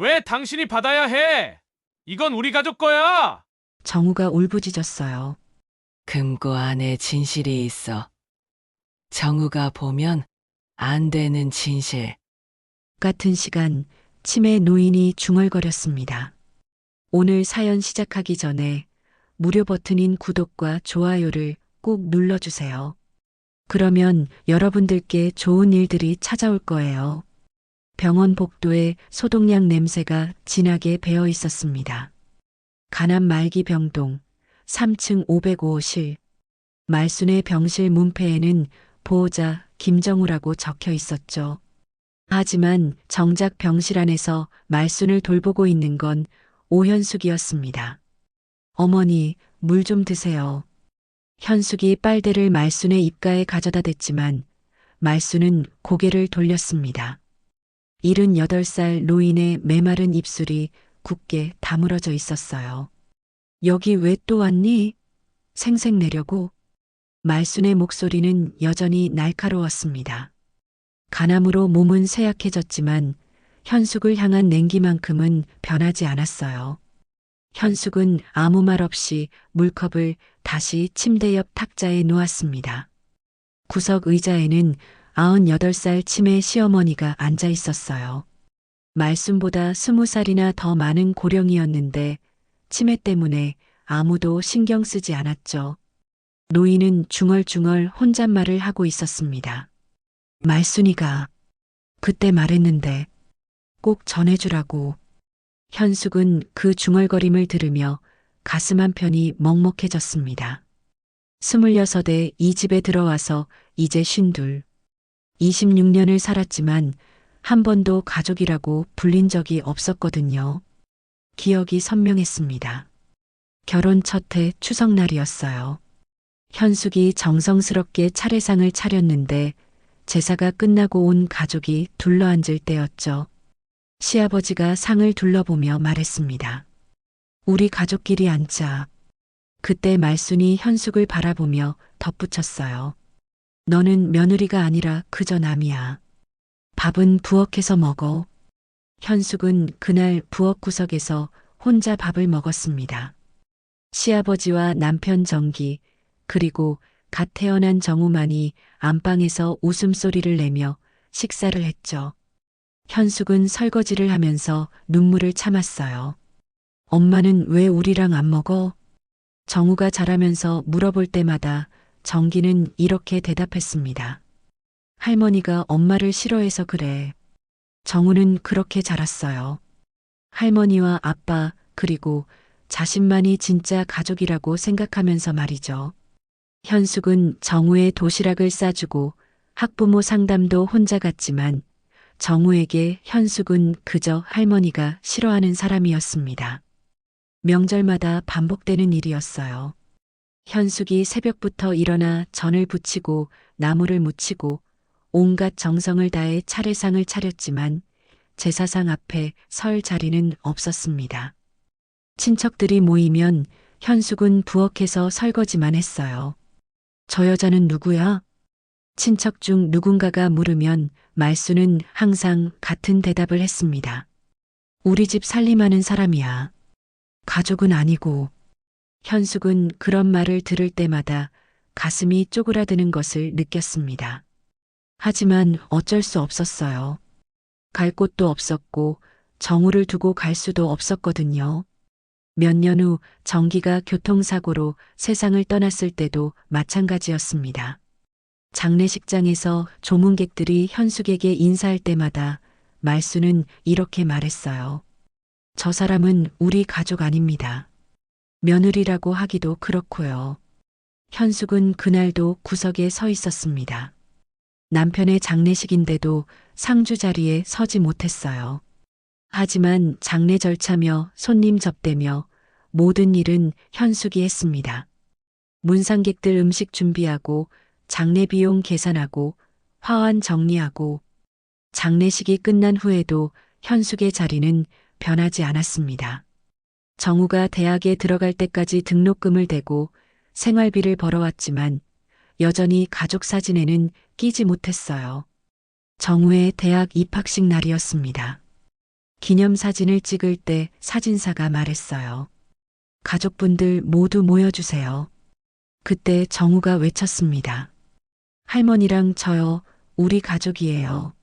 왜 당신이 받아야 해? 이건 우리 가족 거야. 정우가 울부짖었어요. 금고 안에 진실이 있어. 정우가 보면 안 되는 진실. 같은 시간 치매 노인이 중얼거렸습니다. 오늘 사연 시작하기 전에 무료 버튼인 구독과 좋아요를 꼭 눌러주세요. 그러면 여러분들께 좋은 일들이 찾아올 거예요. 병원 복도에 소독약 냄새가 진하게 배어 있었습니다. 간암 말기 병동 3층 505실. 말순의 병실 문패에는 보호자 김정우라고 적혀 있었죠. 하지만 정작 병실 안에서 말순을 돌보고 있는 건 오현숙이었습니다. 어머니, 물 좀 드세요. 현숙이 빨대를 말순의 입가에 가져다 댔지만 말순은 고개를 돌렸습니다. 78살 노인의 메마른 입술이 굳게 다물어져 있었어요. 여기 왜 또 왔니? 생색내려고. 말순의 목소리는 여전히 날카로웠습니다. 간암으로 몸은 쇠약해졌지만 현숙을 향한 냉기만큼은 변하지 않았어요. 현숙은 아무 말 없이 물컵을 다시 침대 옆 탁자에 놓았습니다. 구석 의자에는 98살 치매 시어머니가 앉아 있었어요. 말순보다 20살이나 더 많은 고령이었는데 치매 때문에 아무도 신경 쓰지 않았죠. 노인은 중얼중얼 혼잣말을 하고 있었습니다. 말순이가 그때 말했는데 꼭 전해주라고. 현숙은 그 중얼거림을 들으며 가슴 한편이 먹먹해졌습니다. 26에 이 집에 들어와서 이제 52. 26년을 살았지만 한 번도 가족이라고 불린 적이 없었거든요. 기억이 선명했습니다. 결혼 첫 해 추석날이었어요. 현숙이 정성스럽게 차례상을 차렸는데 제사가 끝나고 온 가족이 둘러앉을 때였죠. 시아버지가 상을 둘러보며 말했습니다. 우리 가족끼리 앉자. 그때 말순이 현숙을 바라보며 덧붙였어요. 너는 며느리가 아니라 그저 남이야. 밥은 부엌에서 먹어. 현숙은 그날 부엌 구석에서 혼자 밥을 먹었습니다. 시아버지와 남편 정기, 그리고 갓 태어난 정우만이 안방에서 웃음소리를 내며 식사를 했죠. 현숙은 설거지를 하면서 눈물을 참았어요. 엄마는 왜 우리랑 안 먹어? 정우가 자라면서 물어볼 때마다 정기는 이렇게 대답했습니다. 할머니가 엄마를 싫어해서 그래. 정우는 그렇게 자랐어요. 할머니와 아빠 그리고 자신만이 진짜 가족이라고 생각하면서 말이죠. 현숙은 정우의 도시락을 싸주고 학부모 상담도 혼자 갔지만 정우에게 현숙은 그저 할머니가 싫어하는 사람이었습니다. 명절마다 반복되는 일이었어요. 현숙이 새벽부터 일어나 전을 부치고 나무를 묻히고 온갖 정성을 다해 차례상을 차렸지만 제사상 앞에 설 자리는 없었습니다. 친척들이 모이면 현숙은 부엌에서 설거지만 했어요. 저 여자는 누구야? 친척 중 누군가가 물으면 말순은 항상 같은 대답을 했습니다. 우리 집 살림하는 사람이야. 가족은 아니고. 현숙은 그런 말을 들을 때마다 가슴이 쪼그라드는 것을 느꼈습니다. 하지만 어쩔 수 없었어요. 갈 곳도 없었고 정우를 두고 갈 수도 없었거든요. 몇 년 후 정기가 교통사고로 세상을 떠났을 때도 마찬가지였습니다. 장례식장에서 조문객들이 현숙에게 인사할 때마다 말순은 이렇게 말했어요. 저 사람은 우리 가족 아닙니다. 며느리라고 하기도 그렇고요. 현숙은 그날도 구석에 서 있었습니다. 남편의 장례식인데도 상주 자리에 서지 못했어요. 하지만 장례 절차며 손님 접대며 모든 일은 현숙이 했습니다. 문상객들 음식 준비하고 장례 비용 계산하고 화환 정리하고 장례식이 끝난 후에도 현숙의 자리는 변하지 않았습니다. 정우가 대학에 들어갈 때까지 등록금을 대고 생활비를 벌어왔지만 여전히 가족 사진에는 끼지 못했어요. 정우의 대학 입학식 날이었습니다. 기념사진을 찍을 때 사진사가 말했어요. 가족분들 모두 모여주세요. 그때 정우가 외쳤습니다. 할머니랑 저요, 우리 가족이에요.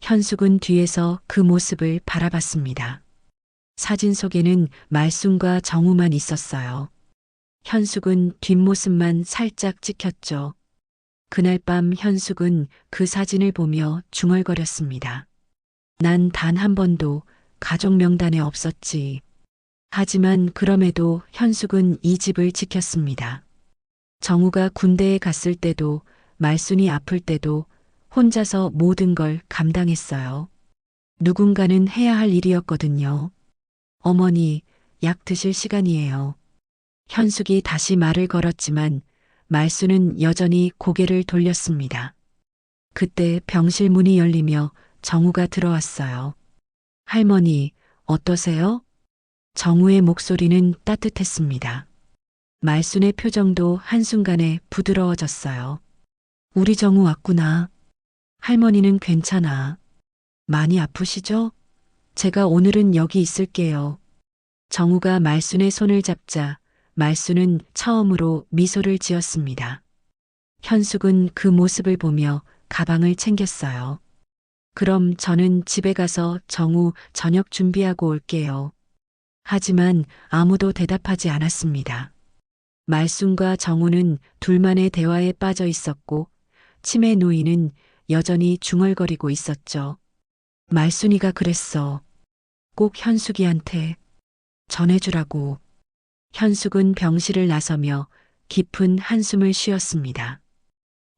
현숙은 뒤에서 그 모습을 바라봤습니다. 사진 속에는 말순과 정우만 있었어요. 현숙은 뒷모습만 살짝 찍혔죠. 그날 밤 현숙은 그 사진을 보며 중얼거렸습니다. 난 단 한 번도 가족 명단에 없었지. 하지만 그럼에도 현숙은 이 집을 지켰습니다. 정우가 군대에 갔을 때도 말순이 아플 때도 혼자서 모든 걸 감당했어요. 누군가는 해야 할 일이었거든요. 어머니, 약 드실 시간이에요. 현숙이 다시 말을 걸었지만 말순은 여전히 고개를 돌렸습니다. 그때 병실 문이 열리며 정우가 들어왔어요. 할머니, 어떠세요? 정우의 목소리는 따뜻했습니다. 말순의 표정도 한순간에 부드러워졌어요. 우리 정우 왔구나. 할머니는 괜찮아. 많이 아프시죠? 제가 오늘은 여기 있을게요. 정우가 말순의 손을 잡자 말순은 처음으로 미소를 지었습니다. 현숙은 그 모습을 보며 가방을 챙겼어요. 그럼 저는 집에 가서 정우 저녁 준비하고 올게요. 하지만 아무도 대답하지 않았습니다. 말순과 정우는 둘만의 대화에 빠져 있었고 치매 노인은 여전히 중얼거리고 있었죠. 말순이가 그랬어. 꼭 현숙이한테 전해주라고. 현숙은 병실을 나서며 깊은 한숨을 쉬었습니다.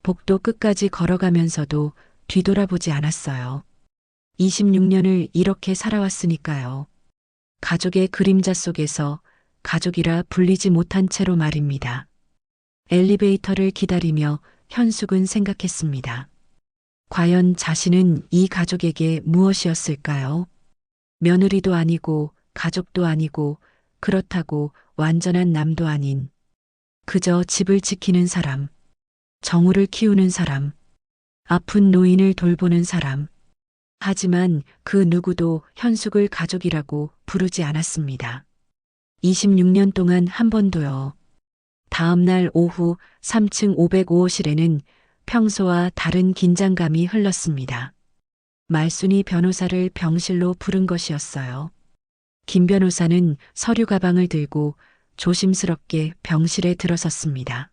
복도 끝까지 걸어가면서도 뒤돌아보지 않았어요. 26년을 이렇게 살아왔으니까요. 가족의 그림자 속에서 가족이라 불리지 못한 채로 말입니다. 엘리베이터를 기다리며 현숙은 생각했습니다. 과연 자신은 이 가족에게 무엇이었을까요? 며느리도 아니고 가족도 아니고 그렇다고 완전한 남도 아닌 그저 집을 지키는 사람, 정우를 키우는 사람, 아픈 노인을 돌보는 사람. 하지만 그 누구도 현숙을 가족이라고 부르지 않았습니다. 26년 동안 한 번도요. 다음 날 오후 3층 505호실에는 평소와 다른 긴장감이 흘렀습니다. 말순이 변호사를 병실로 부른 것이었어요. 김 변호사는 서류 가방을 들고 조심스럽게 병실에 들어섰습니다.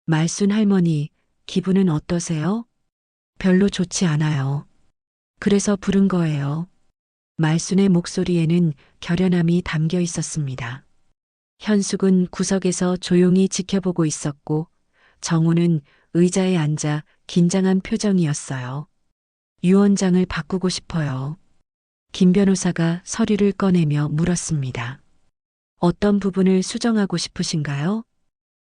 말순 할머니, 기분은 어떠세요? 별로 좋지 않아요. 그래서 부른 거예요. 말순의 목소리에는 결연함이 담겨 있었습니다. 현숙은 구석에서 조용히 지켜보고 있었고 정우는 의자에 앉아 긴장한 표정이었어요. 유언장을 바꾸고 싶어요. 김 변호사가 서류를 꺼내며 물었습니다. 어떤 부분을 수정하고 싶으신가요?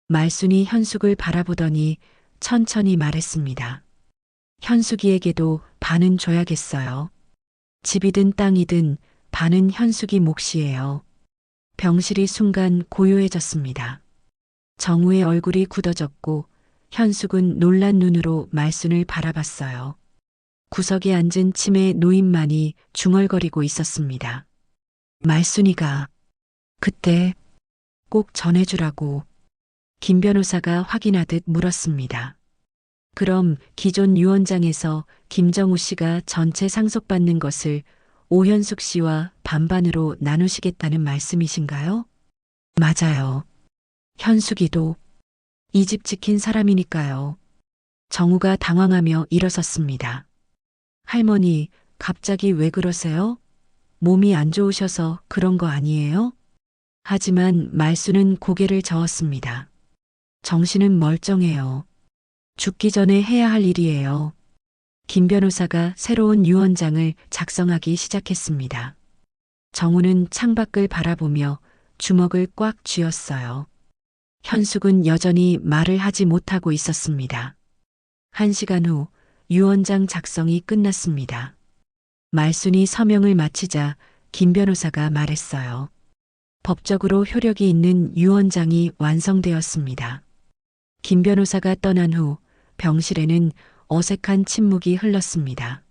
말순이 현숙을 바라보더니 천천히 말했습니다. 현숙이에게도 반은 줘야겠어요. 집이든 땅이든 반은 현숙이 몫이에요. 병실이 순간 고요해졌습니다. 정우의 얼굴이 굳어졌고 현숙은 놀란 눈으로 말순을 바라봤어요. 구석에 앉은 치매 노인만이 중얼거리고 있었습니다. 말순이가 그때 꼭 전해주라고 김 변호사가 확인하듯 물었습니다. 그럼 기존 유언장에서 김정우 씨가 전체 상속받는 것을 오현숙 씨와 반반으로 나누시겠다는 말씀이신가요? 맞아요. 현숙이도 이 집 지킨 사람이니까요. 정우가 당황하며 일어섰습니다. 할머니, 갑자기 왜 그러세요? 몸이 안 좋으셔서 그런 거 아니에요? 하지만 말순은 고개를 저었습니다. 정신은 멀쩡해요. 죽기 전에 해야 할 일이에요. 김 변호사가 새로운 유언장을 작성하기 시작했습니다. 정우는 창밖을 바라보며 주먹을 꽉 쥐었어요. 현숙은 여전히 말을 하지 못하고 있었습니다. 1시간 후 유언장 작성이 끝났습니다. 말순이 서명을 마치자 김 변호사가 말했어요. 법적으로 효력이 있는 유언장이 완성되었습니다. 김 변호사가 떠난 후 병실에는 어색한 침묵이 흘렀습니다.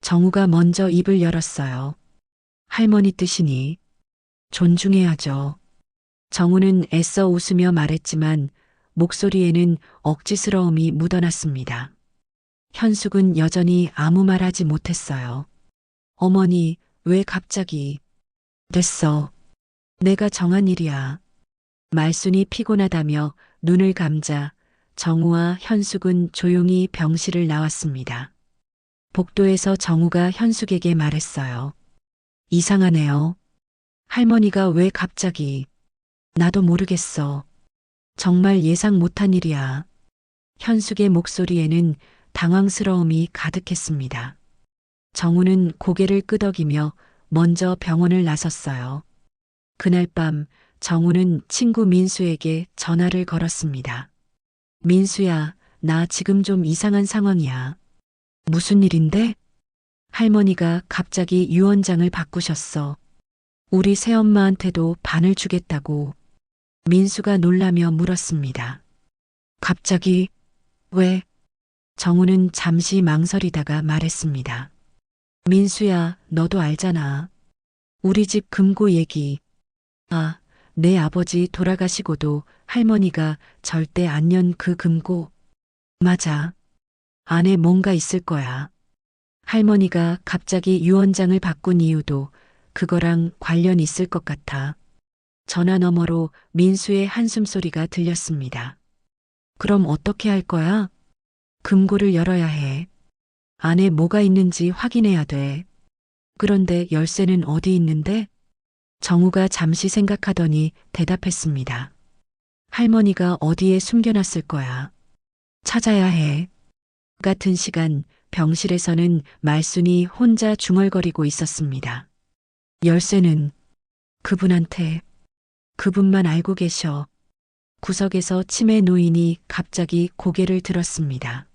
정우가 먼저 입을 열었어요. 할머니 뜻이니 존중해야죠. 정우는 애써 웃으며 말했지만 목소리에는 억지스러움이 묻어났습니다. 현숙은 여전히 아무 말 하지 못했어요. 어머니, 왜 갑자기? 됐어. 내가 정한 일이야. 말순이 피곤하다며 눈을 감자 정우와 현숙은 조용히 병실을 나왔습니다. 복도에서 정우가 현숙에게 말했어요. 이상하네요. 할머니가 왜 갑자기? 나도 모르겠어. 정말 예상 못한 일이야. 현숙의 목소리에는 당황스러움이 가득했습니다. 정우는 고개를 끄덕이며 먼저 병원을 나섰어요. 그날 밤 정우는 친구 민수에게 전화를 걸었습니다. 민수야, 나 지금 좀 이상한 상황이야. 무슨 일인데? 할머니가 갑자기 유언장을 바꾸셨어. 우리 새엄마한테도 반을 주겠다고. 민수가 놀라며 물었습니다. 갑자기? 왜? 정우는 잠시 망설이다가 말했습니다. 민수야, 너도 알잖아. 우리 집 금고 얘기. 아, 내 아버지 돌아가시고도 할머니가 절대 안 연 그 금고. 맞아. 안에 뭔가 있을 거야. 할머니가 갑자기 유언장을 바꾼 이유도 그거랑 관련 있을 것 같아. 전화 너머로 민수의 한숨소리가 들렸습니다. 그럼 어떻게 할 거야? 금고를 열어야 해. 안에 뭐가 있는지 확인해야 돼. 그런데 열쇠는 어디 있는데? 정우가 잠시 생각하더니 대답했습니다. 할머니가 어디에 숨겨놨을 거야. 찾아야 해. 같은 시간 병실에서는 말순이 혼자 중얼거리고 있었습니다. 열쇠는 그분한테. 그분만 알고 계셔. 구석에서 치매 노인이 갑자기 고개를 들었습니다.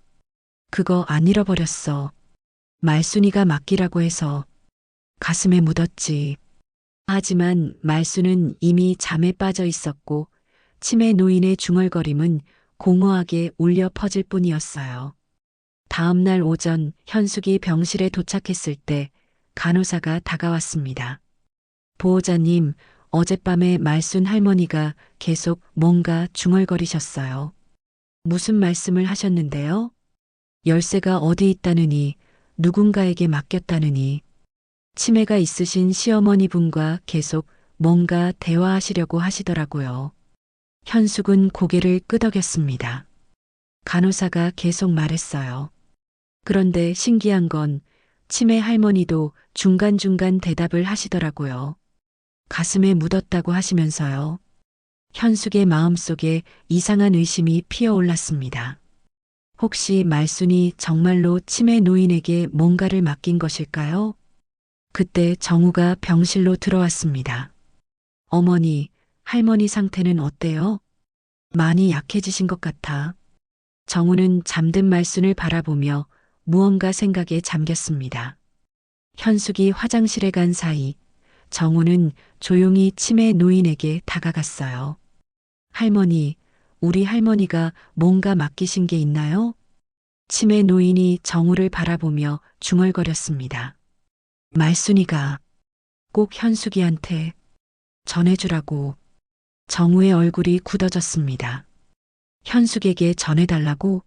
그거 안 잃어버렸어. 말순이가 맡기라고 해서. 가슴에 묻었지. 하지만 말순은 이미 잠에 빠져 있었고 치매 노인의 중얼거림은 공허하게 울려 퍼질 뿐이었어요. 다음 날 오전 현숙이 병실에 도착했을 때 간호사가 다가왔습니다. 보호자님, 어젯밤에 말순 할머니가 계속 뭔가 중얼거리셨어요. 무슨 말씀을 하셨는데요? 열쇠가 어디 있다느니, 누군가에게 맡겼다느니, 치매가 있으신 시어머니 분과 계속 뭔가 대화하시려고 하시더라고요. 현숙은 고개를 끄덕였습니다. 간호사가 계속 말했어요. 그런데 신기한 건 치매 할머니도 중간중간 대답을 하시더라고요. 가슴에 묻었다고 하시면서요. 현숙의 마음속에 이상한 의심이 피어올랐습니다. 혹시 말순이 정말로 치매 노인에게 뭔가를 맡긴 것일까요? 그때 정우가 병실로 들어왔습니다. 어머니, 할머니 상태는 어때요? 많이 약해지신 것 같아. 정우는 잠든 말순을 바라보며 무언가 생각에 잠겼습니다. 현숙이 화장실에 간 사이 정우는 조용히 치매 노인에게 다가갔어요. 할머니, 우리 할머니가 뭔가 맡기신 게 있나요? 치매 노인이 정우를 바라보며 중얼거렸습니다. 말순이가 꼭 현숙이한테 전해주라고. 정우의 얼굴이 굳어졌습니다. 현숙에게 전해달라고?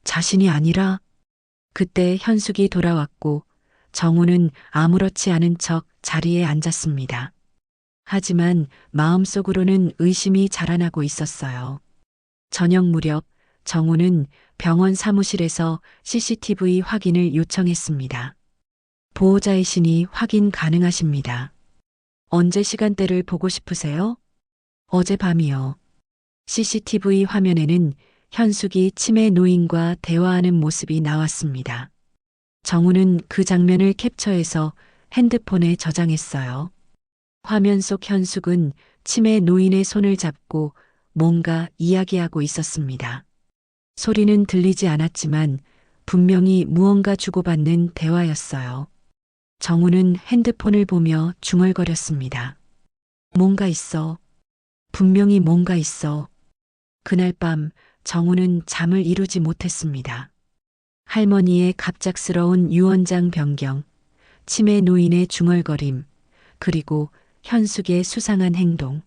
자신이 아니라? 그때 현숙이 돌아왔고 정우는 아무렇지 않은 척 자리에 앉았습니다. 하지만 마음속으로는 의심이 자라나고 있었어요. 저녁 무렵 정우는 병원 사무실에서 CCTV 확인을 요청했습니다. 보호자이시니 확인 가능하십니다. 언제 시간대를 보고 싶으세요? 어젯밤이요. CCTV 화면에는 현숙이 치매 노인과 대화하는 모습이 나왔습니다. 정우는 그 장면을 캡처해서 핸드폰에 저장했어요. 화면 속 현숙은 치매 노인의 손을 잡고 뭔가 이야기하고 있었습니다. 소리는 들리지 않았지만 분명히 무언가 주고받는 대화였어요. 정우는 핸드폰을 보며 중얼거렸습니다. 뭔가 있어. 분명히 뭔가 있어. 그날 밤 정우는 잠을 이루지 못했습니다. 할머니의 갑작스러운 유언장 변경, 치매 노인의 중얼거림, 그리고 현숙의 수상한 행동.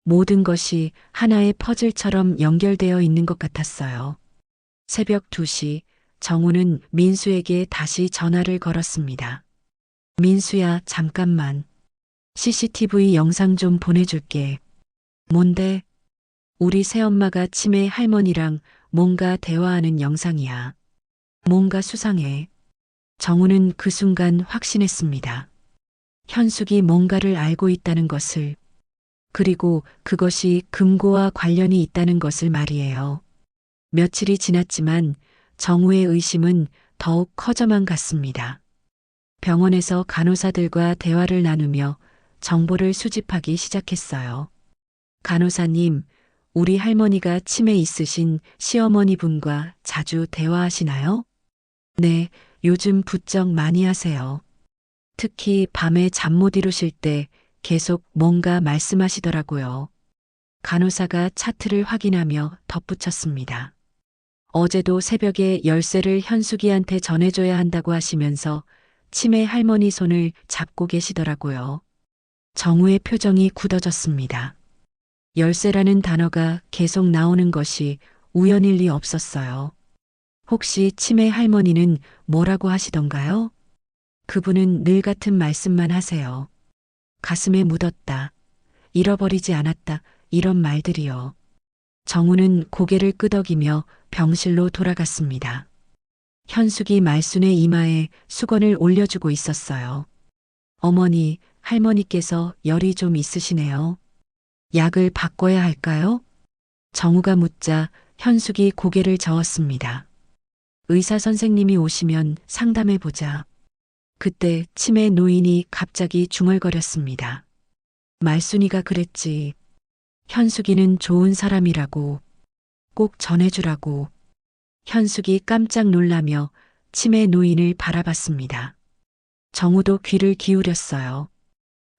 모든 것이 하나의 퍼즐처럼 연결되어 있는 것 같았어요. 새벽 2시, 정우는 민수에게 다시 전화를 걸었습니다. 민수야, 잠깐만. CCTV 영상 좀 보내줄게. 뭔데? 우리 새엄마가 치매 할머니랑 뭔가 대화하는 영상이야. 뭔가 수상해. 정우는 그 순간 확신했습니다. 현숙이 뭔가를 알고 있다는 것을, 그리고 그것이 금고와 관련이 있다는 것을 말이에요. 며칠이 지났지만 정우의 의심은 더욱 커져만 갔습니다. 병원에서 간호사들과 대화를 나누며 정보를 수집하기 시작했어요. 간호사님, 우리 할머니가 치매 있으신 시어머니 분과 자주 대화하시나요? 네, 요즘 부쩍 많이 하세요. 특히 밤에 잠 못 이루실 때 계속 뭔가 말씀하시더라고요. 간호사가 차트를 확인하며 덧붙였습니다. 어제도 새벽에 열쇠를 현숙이한테 전해줘야 한다고 하시면서 치매 할머니 손을 잡고 계시더라고요. 정우의 표정이 굳어졌습니다. 열쇠라는 단어가 계속 나오는 것이 우연일 리 없었어요. 혹시 치매 할머니는 뭐라고 하시던가요? 그분은 늘 같은 말씀만 하세요. 가슴에 묻었다. 잃어버리지 않았다. 이런 말들이요. 정우는 고개를 끄덕이며 병실로 돌아갔습니다. 현숙이 말순의 이마에 수건을 올려주고 있었어요. 어머니, 할머니께서 열이 좀 있으시네요. 약을 바꿔야 할까요? 정우가 묻자 현숙이 고개를 저었습니다. 의사 선생님이 오시면 상담해보자. 그때 치매 노인이 갑자기 중얼거렸습니다. 말순이가 그랬지. 현숙이는 좋은 사람이라고. 꼭 전해주라고. 현숙이 깜짝 놀라며 치매 노인을 바라봤습니다. 정우도 귀를 기울였어요.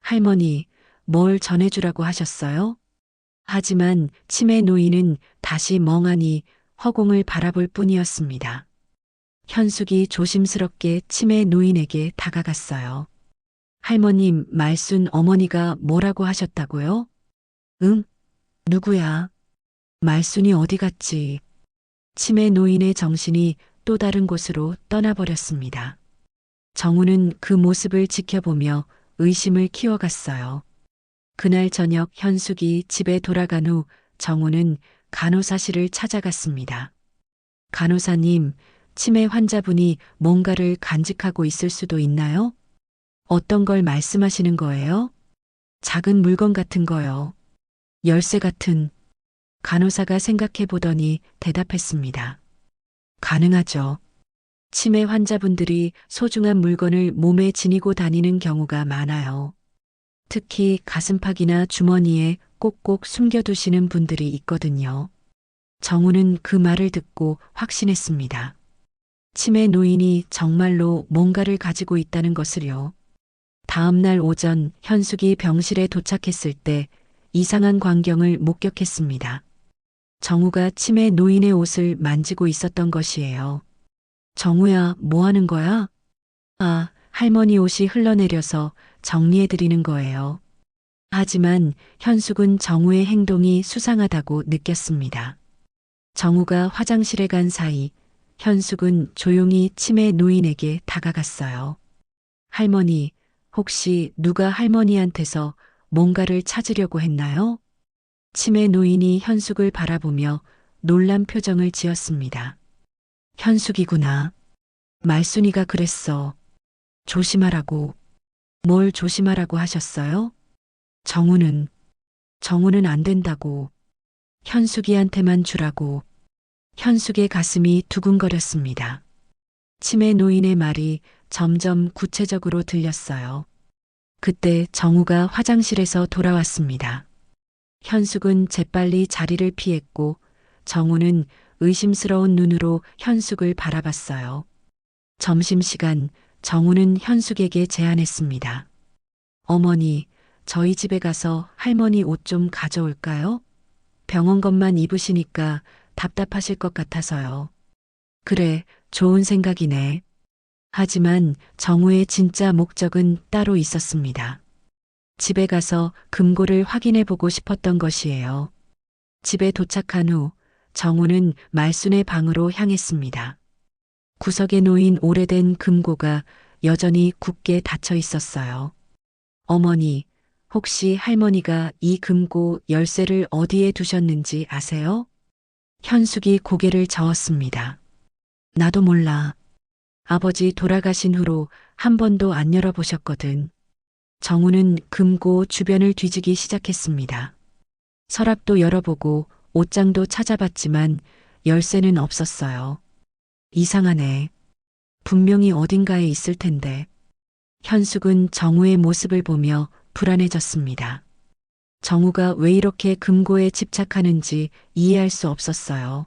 할머니, 뭘 전해주라고 하셨어요? 하지만 치매 노인은 다시 멍하니 허공을 바라볼 뿐이었습니다. 현숙이 조심스럽게 치매 노인에게 다가갔어요. 할머님, 말순 어머니가 뭐라고 하셨다고요? 응? 누구야? 말순이 어디 갔지? 치매 노인의 정신이 또 다른 곳으로 떠나버렸습니다. 정우는 그 모습을 지켜보며 의심을 키워갔어요. 그날 저녁 현숙이 집에 돌아간 후 정우는 간호사실을 찾아갔습니다. 간호사님, 치매 환자분이 뭔가를 간직하고 있을 수도 있나요? 어떤 걸 말씀하시는 거예요? 작은 물건 같은 거요. 열쇠 같은. 간호사가 생각해 보더니 대답했습니다. 가능하죠. 치매 환자분들이 소중한 물건을 몸에 지니고 다니는 경우가 많아요. 특히 가슴팍이나 주머니에 꼭꼭 숨겨두시는 분들이 있거든요. 정우는 그 말을 듣고 확신했습니다. 치매 노인이 정말로 뭔가를 가지고 있다는 것을요. 다음 날 오전 현숙이 병실에 도착했을 때 이상한 광경을 목격했습니다. 정우가 치매 노인의 옷을 만지고 있었던 것이에요. 정우야, 뭐 하는 거야? 아, 할머니 옷이 흘러내려서 정리해드리는 거예요. 하지만 현숙은 정우의 행동이 수상하다고 느꼈습니다. 정우가 화장실에 간 사이 현숙은 조용히 치매 노인에게 다가갔어요. 할머니, 혹시 누가 할머니한테서 뭔가를 찾으려고 했나요? 치매 노인이 현숙을 바라보며 놀란 표정을 지었습니다. 현숙이구나. 말순이가 그랬어. 조심하라고. 뭘 조심하라고 하셨어요? 정우는 안 된다고. 현숙이한테만 주라고. 현숙의 가슴이 두근거렸습니다. 치매 노인의 말이 점점 구체적으로 들렸어요. 그때 정우가 화장실에서 돌아왔습니다. 현숙은 재빨리 자리를 피했고 정우는 의심스러운 눈으로 현숙을 바라봤어요. 점심시간 정우는 현숙에게 제안했습니다. 어머니, 저희 집에 가서 할머니 옷 좀 가져올까요? 병원 것만 입으시니까 답답하실 것 같아서요. 그래, 좋은 생각이네. 하지만 정우의 진짜 목적은 따로 있었습니다. 집에 가서 금고를 확인해 보고 싶었던 것이에요. 집에 도착한 후 정우는 말순의 방으로 향했습니다. 구석에 놓인 오래된 금고가 여전히 굳게 닫혀 있었어요. 어머니, 혹시 할머니가 이 금고 열쇠를 어디에 두셨는지 아세요? 현숙이 고개를 저었습니다. 나도 몰라. 아버지 돌아가신 후로 한 번도 안 열어보셨거든. 정우는 금고 주변을 뒤지기 시작했습니다. 서랍도 열어보고 옷장도 찾아봤지만 열쇠는 없었어요. 이상하네. 분명히 어딘가에 있을 텐데. 현숙은 정우의 모습을 보며 불안해졌습니다. 정우가 왜 이렇게 금고에 집착하는지 이해할 수 없었어요.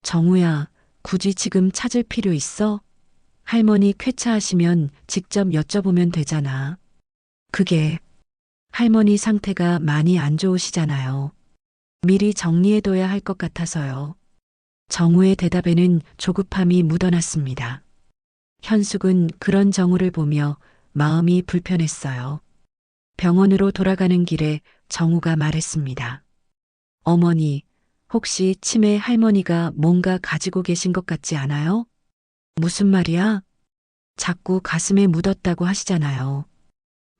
정우야, 굳이 지금 찾을 필요 있어? 할머니 쾌차하시면 직접 여쭤보면 되잖아. 그게 할머니 상태가 많이 안 좋으시잖아요. 미리 정리해둬야 할 것 같아서요. 정우의 대답에는 조급함이 묻어났습니다. 현숙은 그런 정우를 보며 마음이 불편했어요. 병원으로 돌아가는 길에 정우가 말했습니다. 어머니, 혹시 치매 할머니가 뭔가 가지고 계신 것 같지 않아요? 무슨 말이야? 자꾸 가슴에 묻었다고 하시잖아요.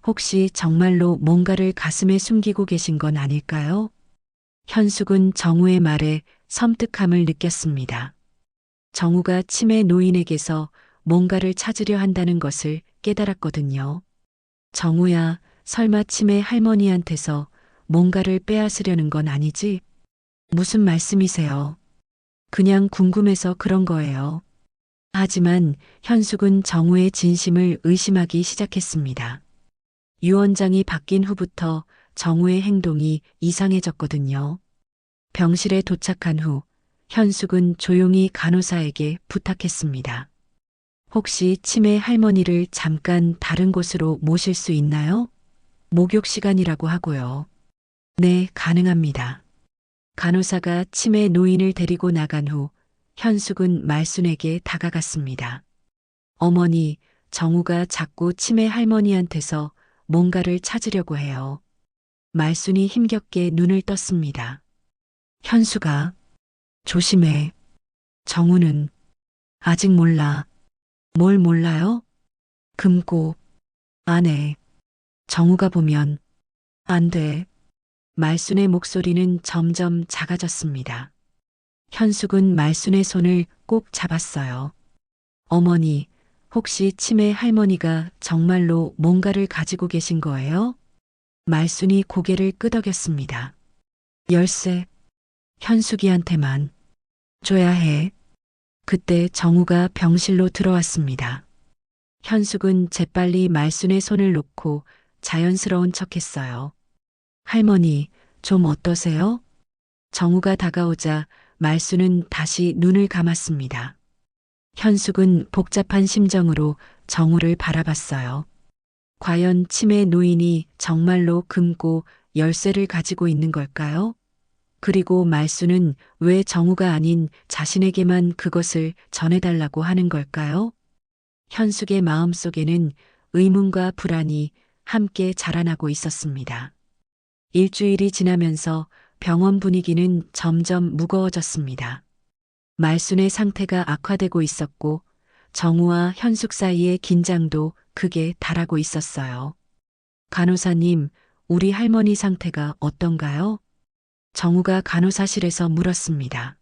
혹시 정말로 뭔가를 가슴에 숨기고 계신 건 아닐까요? 현숙은 정우의 말에 섬뜩함을 느꼈습니다. 정우가 치매 노인에게서 뭔가를 찾으려 한다는 것을 깨달았거든요. 정우야, 설마 치매 할머니한테서 뭔가를 빼앗으려는 건 아니지? 무슨 말씀이세요? 그냥 궁금해서 그런 거예요. 하지만 현숙은 정우의 진심을 의심하기 시작했습니다. 유원장이 바뀐 후부터 정우의 행동이 이상해졌거든요. 병실에 도착한 후 현숙은 조용히 간호사에게 부탁했습니다. 혹시 치매 할머니를 잠깐 다른 곳으로 모실 수 있나요? 목욕 시간이라고 하고요. 네, 가능합니다. 간호사가 치매 노인을 데리고 나간 후 현숙은 말순에게 다가갔습니다. 어머니, 정우가 자꾸 치매 할머니한테서 뭔가를 찾으려고 해요. 말순이 힘겹게 눈을 떴습니다. 현수가, 조심해. 정우는, 아직 몰라. 뭘 몰라요? 금고, 안에. 정우가 보면, 안 돼. 말순의 목소리는 점점 작아졌습니다. 현숙은 말순의 손을 꼭 잡았어요. 어머니, 혹시 치매 할머니가 정말로 뭔가를 가지고 계신 거예요? 말순이 고개를 끄덕였습니다. 열쇠, 현숙이한테만 줘야 해. 그때 정우가 병실로 들어왔습니다. 현숙은 재빨리 말순의 손을 놓고 자연스러운 척했어요. 할머니, 좀 어떠세요? 정우가 다가오자 말순은 다시 눈을 감았습니다. 현숙은 복잡한 심정으로 정우를 바라봤어요. 과연 치매 노인이 정말로 금고 열쇠를 가지고 있는 걸까요? 그리고 말순은 왜 정우가 아닌 자신에게만 그것을 전해달라고 하는 걸까요? 현숙의 마음속에는 의문과 불안이 함께 자라나고 있었습니다. 일주일이 지나면서 병원 분위기는 점점 무거워졌습니다. 말순의 상태가 악화되고 있었고 정우와 현숙 사이의 긴장도 극에 달하고 있었어요. 간호사님, 우리 할머니 상태가 어떤가요? 정우가 간호사실에서 물었습니다.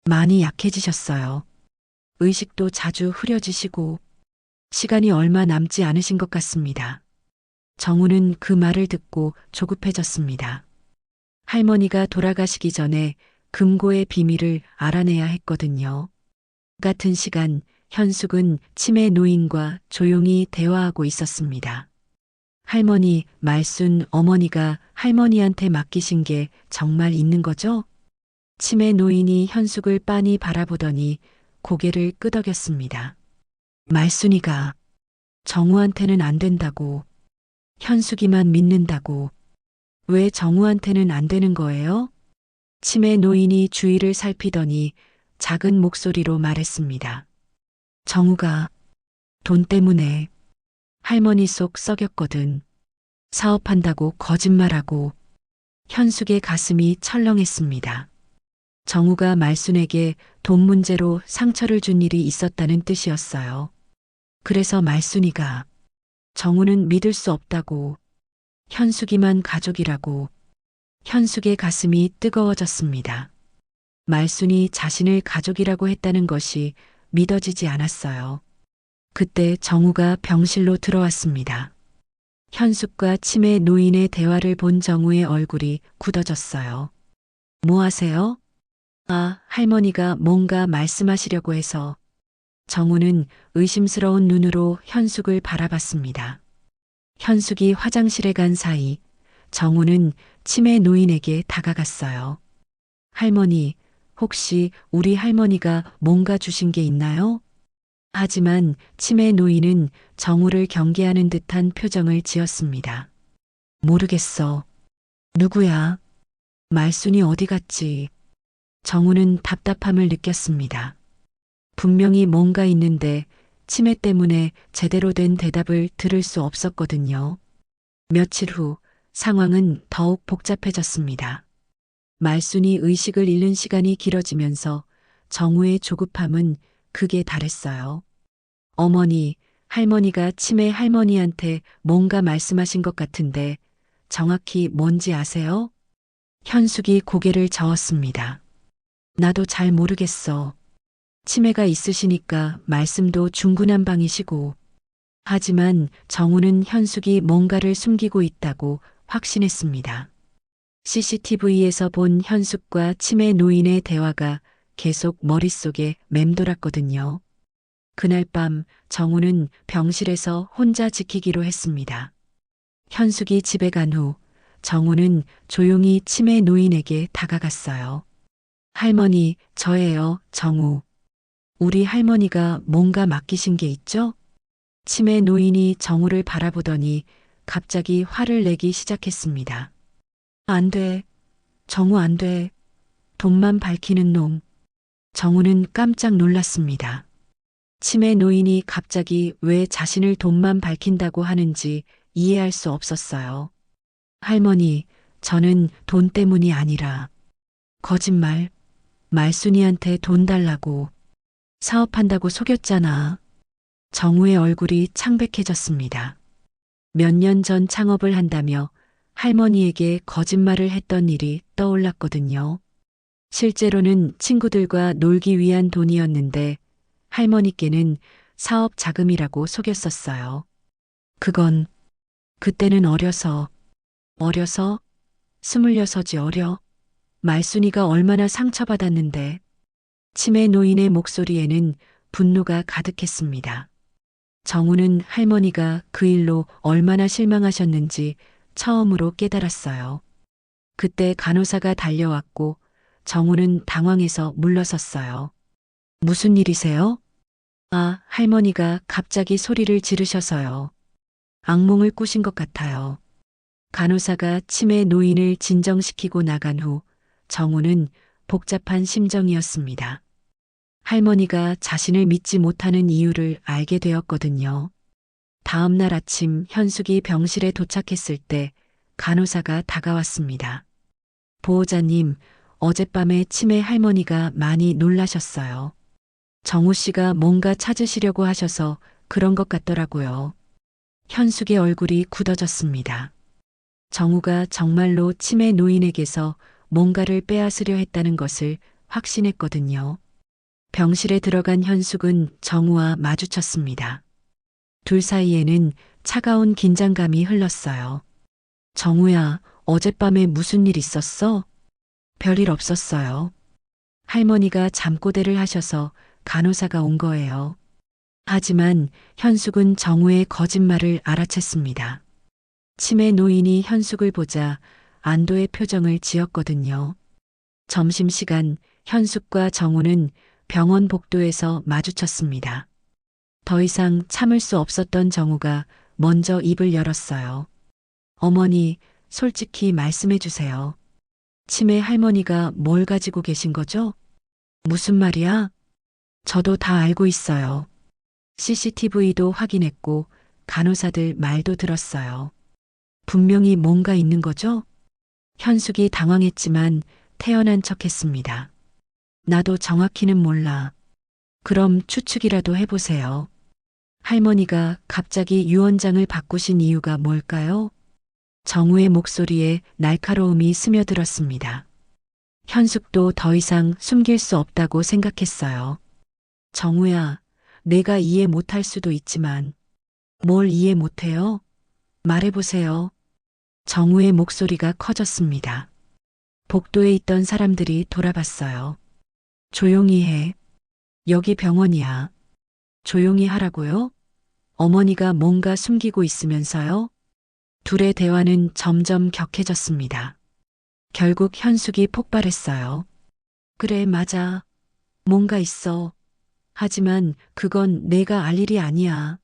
많이 약해지셨어요. 의식도 자주 흐려지시고 시간이 얼마 남지 않으신 것 같습니다. 정우는 그 말을 듣고 조급해졌습니다. 할머니가 돌아가시기 전에 금고의 비밀을 알아내야 했거든요. 같은 시간 현숙은 치매 노인과 조용히 대화하고 있었습니다. 할머니, 말순 어머니가 할머니한테 맡기신 게 정말 있는 거죠? 치매 노인이 현숙을 빤히 바라보더니 고개를 끄덕였습니다. 말순이가 정우한테는 안 된다고, 현숙이만 믿는다고, 왜 정우한테는 안 되는 거예요? 치매 노인이 주위를 살피더니 작은 목소리로 말했습니다. 정우가 돈 때문에 할머니 속 썩였거든. 사업한다고 거짓말하고. 현숙의 가슴이 철렁했습니다. 정우가 말순에게 돈 문제로 상처를 준 일이 있었다는 뜻이었어요. 그래서 말순이가 정우는 믿을 수 없다고, 현숙이만 가족이라고. 현숙의 가슴이 뜨거워졌습니다. 말순이 자신을 가족이라고 했다는 것이 믿어지지 않았어요. 그때 정우가 병실로 들어왔습니다. 현숙과 치매 노인의 대화를 본 정우의 얼굴이 굳어졌어요. 뭐 하세요? 아, 할머니가 뭔가 말씀하시려고 해서. 정우는 의심스러운 눈으로 현숙을 바라봤습니다. 현숙이 화장실에 간 사이 정우는 치매 노인에게 다가갔어요. 할머니, 혹시 우리 할머니가 뭔가 주신 게 있나요? 하지만 치매 노인은 정우를 경계하는 듯한 표정을 지었습니다. 모르겠어. 누구야? 말순이 어디 갔지? 정우는 답답함을 느꼈습니다. 분명히 뭔가 있는데 치매 때문에 제대로 된 대답을 들을 수 없었거든요. 며칠 후 상황은 더욱 복잡해졌습니다. 말순이 의식을 잃는 시간이 길어지면서 정우의 조급함은 극에 달했어요. 어머니, 할머니가 치매 할머니한테 뭔가 말씀하신 것 같은데 정확히 뭔지 아세요? 현숙이 고개를 저었습니다. 나도 잘 모르겠어. 치매가 있으시니까 말씀도 중구난방이시고. 하지만 정우는 현숙이 뭔가를 숨기고 있다고 확신했습니다. CCTV에서 본 현숙과 치매 노인의 대화가 계속 머릿속에 맴돌았거든요. 그날 밤 정우는 병실에서 혼자 지키기로 했습니다. 현숙이 집에 간 후 정우는 조용히 치매 노인에게 다가갔어요. 할머니, 저예요, 정우. 우리 할머니가 뭔가 맡기신 게 있죠? 치매 노인이 정우를 바라보더니 갑자기 화를 내기 시작했습니다. 안 돼. 정우 안 돼. 돈만 밝히는 놈. 정우는 깜짝 놀랐습니다. 치매 노인이 갑자기 왜 자신을 돈만 밝힌다고 하는지 이해할 수 없었어요. 할머니, 저는 돈 때문이 아니라 거짓말, 말순이한테 돈 달라고 사업한다고 속였잖아. 정우의 얼굴이 창백해졌습니다. 몇 년 전 창업을 한다며 할머니에게 거짓말을 했던 일이 떠올랐거든요. 실제로는 친구들과 놀기 위한 돈이었는데 할머니께는 사업 자금이라고 속였었어요. 그건 그때는 어려서 26이 어려. 말순이가 얼마나 상처받았는데. 치매 노인의 목소리에는 분노가 가득했습니다. 정우는 할머니가 그 일로 얼마나 실망하셨는지 처음으로 깨달았어요. 그때 간호사가 달려왔고 정우는 당황해서 물러섰어요. 무슨 일이세요? 아, 할머니가 갑자기 소리를 지르셔서요. 악몽을 꾸신 것 같아요. 간호사가 치매 노인을 진정시키고 나간 후 정우는 복잡한 심정이었습니다. 할머니가 자신을 믿지 못하는 이유를 알게 되었거든요. 다음 날 아침 현숙이 병실에 도착했을 때 간호사가 다가왔습니다. 보호자님, 어젯밤에 치매 할머니가 많이 놀라셨어요. 정우 씨가 뭔가 찾으시려고 하셔서 그런 것 같더라고요. 현숙의 얼굴이 굳어졌습니다. 정우가 정말로 치매 노인에게서 뭔가를 빼앗으려 했다는 것을 확신했거든요. 병실에 들어간 현숙은 정우와 마주쳤습니다. 둘 사이에는 차가운 긴장감이 흘렀어요. 정우야, 어젯밤에 무슨 일 있었어? 별일 없었어요. 할머니가 잠꼬대를 하셔서 간호사가 온 거예요. 하지만 현숙은 정우의 거짓말을 알아챘습니다. 치매 노인이 현숙을 보자 안도의 표정을 지었거든요. 점심시간 현숙과 정우는 병원 복도에서 마주쳤습니다. 더 이상 참을 수 없었던 정우가 먼저 입을 열었어요. 어머니, 솔직히 말씀해 주세요. 치매 할머니가 뭘 가지고 계신 거죠? 무슨 말이야? 저도 다 알고 있어요. CCTV도 확인했고 간호사들 말도 들었어요. 분명히 뭔가 있는 거죠? 현숙이 당황했지만 태연한 척했습니다. 나도 정확히는 몰라. 그럼 추측이라도 해보세요. 할머니가 갑자기 유언장을 바꾸신 이유가 뭘까요? 정우의 목소리에 날카로움이 스며들었습니다. 현숙도 더 이상 숨길 수 없다고 생각했어요. 정우야, 내가 이해 못할 수도 있지만 뭘 이해 못해요? 말해보세요. 정우의 목소리가 커졌습니다. 복도에 있던 사람들이 돌아봤어요. 조용히 해. 여기 병원이야. 조용히 하라고요? 어머니가 뭔가 숨기고 있으면서요? 둘의 대화는 점점 격해졌습니다. 결국 현숙이 폭발했어요. 그래, 맞아. 뭔가 있어. 하지만 그건 내가 알 일이 아니야.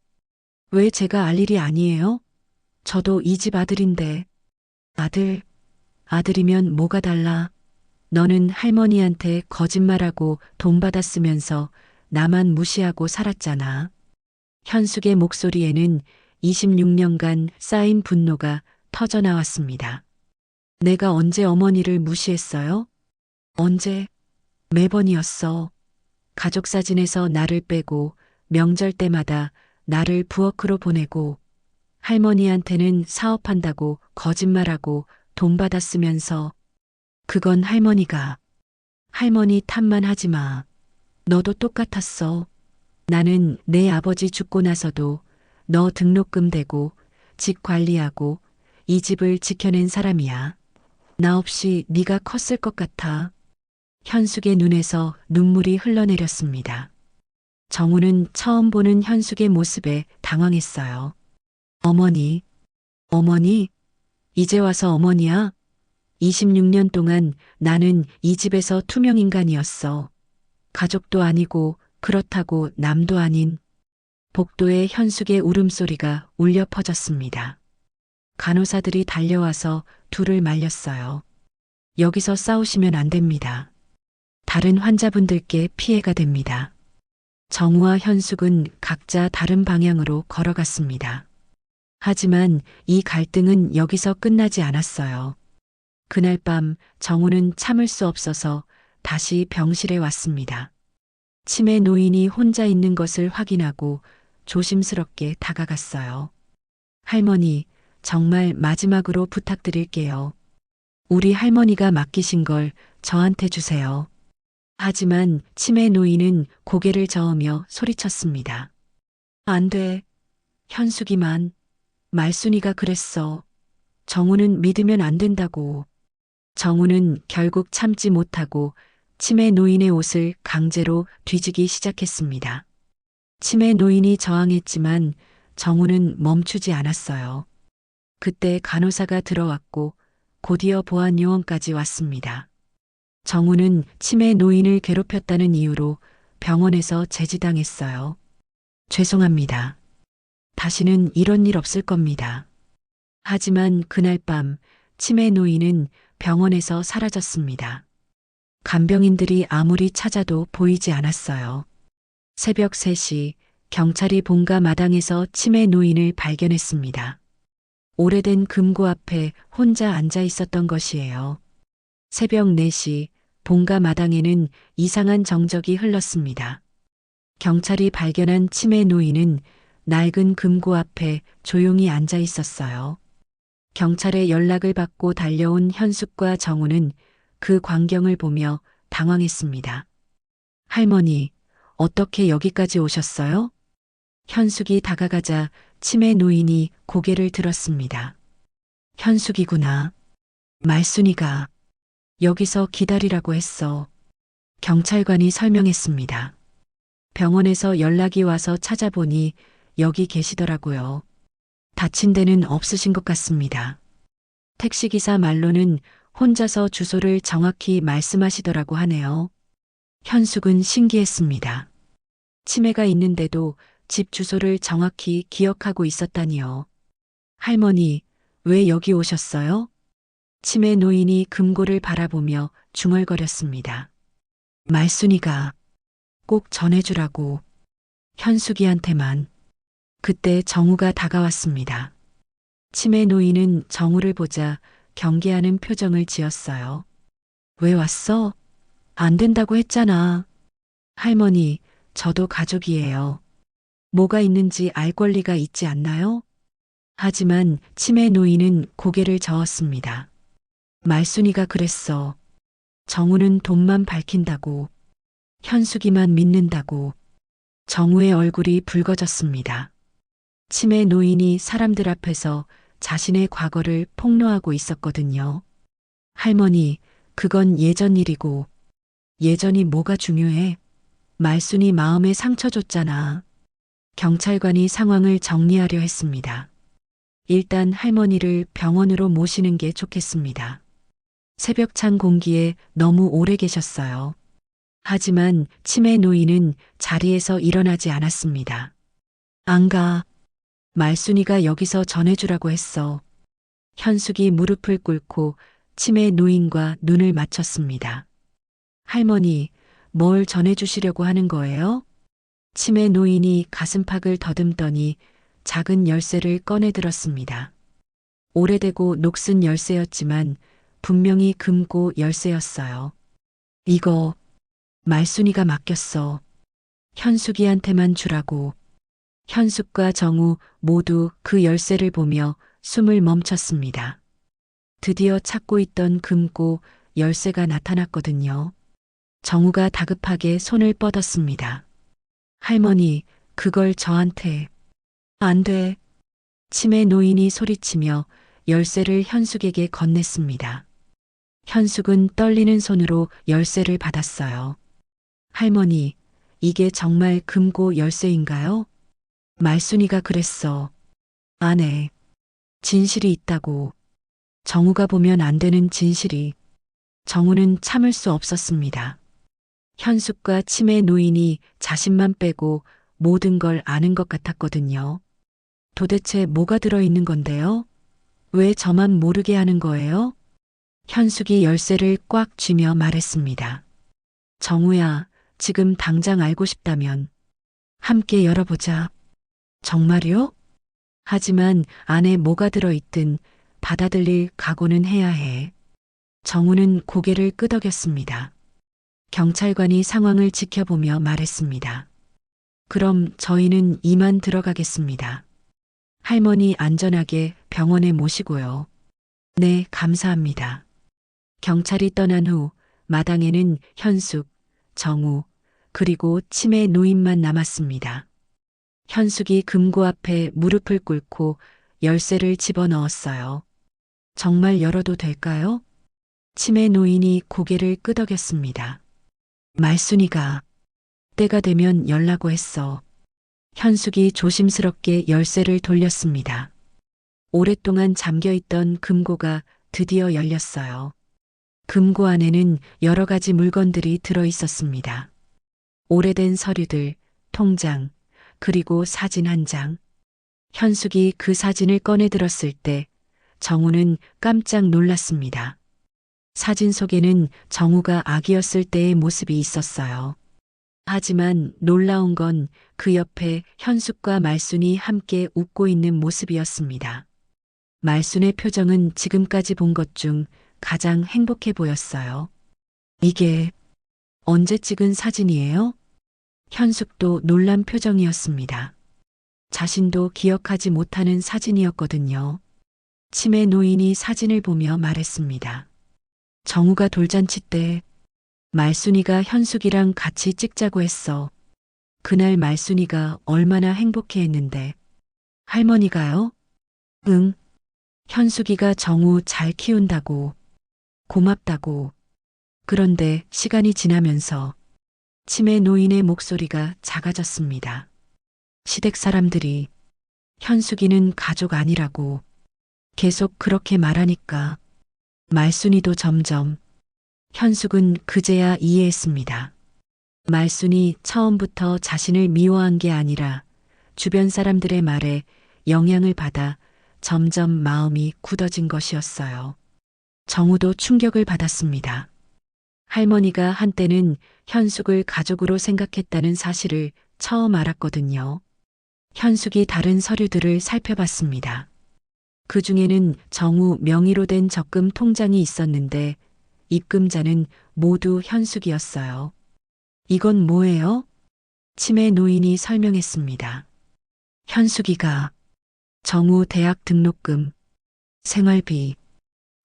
왜 제가 알 일이 아니에요? 저도 이 집 아들인데. 아들이면 뭐가 달라? 너는 할머니한테 거짓말하고 돈 받았으면서 나만 무시하고 살았잖아. 현숙의 목소리에는 26년간 쌓인 분노가 터져나왔습니다. 내가 언제 어머니를 무시했어요? 언제? 매번이었어. 가족 사진에서 나를 빼고 명절 때마다 나를 부엌으로 보내고 할머니한테는 사업한다고 거짓말하고 돈 받았으면서 그건 할머니 탓만 하지 마. 너도 똑같았어. 나는 내 아버지 죽고 나서도 너 등록금 대고 집 관리하고 이 집을 지켜낸 사람이야. 나 없이 네가 컸을 것 같아. 현숙의 눈에서 눈물이 흘러내렸습니다. 정우는 처음 보는 현숙의 모습에 당황했어요. 어머니, 이제 와서 어머니야? 26년 동안 나는 이 집에서 투명인간이었어. 가족도 아니고 그렇다고 남도 아닌. 복도에 현숙의 울음소리가 울려 퍼졌습니다. 간호사들이 달려와서 둘을 말렸어요. 여기서 싸우시면 안 됩니다. 다른 환자분들께 피해가 됩니다. 정우와 현숙은 각자 다른 방향으로 걸어갔습니다. 하지만 이 갈등은 여기서 끝나지 않았어요. 그날 밤 정우는 참을 수 없어서 다시 병실에 왔습니다. 치매 노인이 혼자 있는 것을 확인하고 조심스럽게 다가갔어요. 할머니, 정말 마지막으로 부탁드릴게요. 우리 할머니가 맡기신 걸 저한테 주세요. 하지만 치매 노인은 고개를 저으며 소리쳤습니다. 안 돼. 현숙이만. 말순이가 그랬어. 정우는 믿으면 안 된다고. 정우는 결국 참지 못하고 치매 노인의 옷을 강제로 뒤지기 시작했습니다. 치매 노인이 저항했지만 정우는 멈추지 않았어요. 그때 간호사가 들어왔고 곧이어 보안요원까지 왔습니다. 정우는 치매 노인을 괴롭혔다는 이유로 병원에서 제지당했어요. 죄송합니다. 다시는 이런 일 없을 겁니다. 하지만 그날 밤 치매 노인은 병원에서 사라졌습니다. 간병인들이 아무리 찾아도 보이지 않았어요. 새벽 3시 경찰이 본가 마당에서 치매 노인을 발견했습니다. 오래된 금고 앞에 혼자 앉아 있었던 것이에요. 새벽 4시 본가 마당에는 이상한 정적이 흘렀습니다. 경찰이 발견한 치매 노인은 낡은 금고 앞에 조용히 앉아 있었어요. 경찰의 연락을 받고 달려온 현숙과 정우는 그 광경을 보며 당황했습니다. 할머니, 어떻게 여기까지 오셨어요? 현숙이 다가가자 치매 노인이 고개를 들었습니다. 현숙이구나. 말순이가 여기서 기다리라고 했어. 경찰관이 설명했습니다. 병원에서 연락이 와서 찾아보니 여기 계시더라고요. 다친 데는 없으신 것 같습니다. 택시기사 말로는 혼자서 주소를 정확히 말씀하시더라고 하네요. 현숙은 신기했습니다. 치매가 있는데도 집 주소를 정확히 기억하고 있었다니요. 할머니, 왜 여기 오셨어요? 치매 노인이 금고를 바라보며 중얼거렸습니다. 말순이가 꼭 전해주라고. 현숙이한테만. 그때 정우가 다가왔습니다. 치매 노인은 정우를 보자 경계하는 표정을 지었어요. 왜 왔어? 안 된다고 했잖아. 할머니, 저도 가족이에요. 뭐가 있는지 알 권리가 있지 않나요? 하지만 치매 노인은 고개를 저었습니다. 말순이가 그랬어. 정우는 돈만 밝힌다고. 현숙이만 믿는다고. 정우의 얼굴이 붉어졌습니다. 치매 노인이 사람들 앞에서 자신의 과거를 폭로하고 있었거든요. 할머니, 그건 예전 일이고. 예전이 뭐가 중요해? 말순이 마음에 상처 줬잖아. 경찰관이 상황을 정리하려 했습니다. 일단 할머니를 병원으로 모시는 게 좋겠습니다. 새벽찬 공기에 너무 오래 계셨어요. 하지만 치매 노인은 자리에서 일어나지 않았습니다. 안 가. 말순이가 여기서 전해주라고 했어. 현숙이 무릎을 꿇고 치매 노인과 눈을 맞췄습니다. 할머니, 뭘 전해주시려고 하는 거예요? 치매 노인이 가슴팍을 더듬더니 작은 열쇠를 꺼내 들었습니다. 오래되고 녹슨 열쇠였지만 분명히 금고 열쇠였어요. 이거 말순이가 맡겼어. 현숙이한테만 주라고. 현숙과 정우 모두 그 열쇠를 보며 숨을 멈췄습니다. 드디어 찾고 있던 금고 열쇠가 나타났거든요. 정우가 다급하게 손을 뻗었습니다. 할머니, 그걸 저한테. 안 돼. 치매 노인이 소리치며 열쇠를 현숙에게 건넸습니다. 현숙은 떨리는 손으로 열쇠를 받았어요. 할머니, 이게 정말 금고 열쇠인가요? 말순이가 그랬어. 안에 진실이 있다고. 정우가 보면 안 되는 진실이. 정우는 참을 수 없었습니다. 현숙과 치매 노인이 자신만 빼고 모든 걸 아는 것 같았거든요. 도대체 뭐가 들어있는 건데요? 왜 저만 모르게 하는 거예요? 현숙이 열쇠를 꽉 쥐며 말했습니다. 정우야, 지금 당장 알고 싶다면 함께 열어보자. 정말요? 하지만 안에 뭐가 들어있든 받아들일 각오는 해야 해. 정우는 고개를 끄덕였습니다. 경찰관이 상황을 지켜보며 말했습니다. 그럼 저희는 이만 들어가겠습니다. 할머니 안전하게 병원에 모시고요. 네, 감사합니다. 경찰이 떠난 후 마당에는 현숙, 정우, 그리고 치매 노인만 남았습니다. 현숙이 금고 앞에 무릎을 꿇고 열쇠를 집어넣었어요. 정말 열어도 될까요? 치매 노인이 고개를 끄덕였습니다. 말순이가 때가 되면 열라고 했어. 현숙이 조심스럽게 열쇠를 돌렸습니다. 오랫동안 잠겨있던 금고가 드디어 열렸어요. 금고 안에는 여러 가지 물건들이 들어 있었습니다. 오래된 서류들, 통장, 그리고 사진 한 장. 현숙이 그 사진을 꺼내 들었을 때 정우는 깜짝 놀랐습니다. 사진 속에는 정우가 아기였을 때의 모습이 있었어요. 하지만 놀라운 건 그 옆에 현숙과 말순이 함께 웃고 있는 모습이었습니다. 말순의 표정은 지금까지 본 것 중 가장 행복해 보였어요. 이게 언제 찍은 사진이에요? 현숙도 놀란 표정이었습니다. 자신도 기억하지 못하는 사진이었거든요. 치매 노인이 사진을 보며 말했습니다. 정우가 돌잔치 때 말순이가 현숙이랑 같이 찍자고 했어. 그날 말순이가 얼마나 행복해했는데. 할머니가요? 응. 현숙이가 정우 잘 키운다고. 고맙다고. 그런데 시간이 지나면서 치매 노인의 목소리가 작아졌습니다. 시댁 사람들이 현숙이는 가족 아니라고 계속 그렇게 말하니까 말순이도 점점. 현숙은 그제야 이해했습니다. 말순이 처음부터 자신을 미워한 게 아니라 주변 사람들의 말에 영향을 받아 점점 마음이 굳어진 것이었어요. 정우도 충격을 받았습니다. 할머니가 한때는 현숙을 가족으로 생각했다는 사실을 처음 알았거든요. 현숙이 다른 서류들을 살펴봤습니다. 그 중에는 정우 명의로 된 적금 통장이 있었는데 입금자는 모두 현숙이었어요. 이건 뭐예요? 치매 노인이 설명했습니다. 현숙이가 정우 대학 등록금, 생활비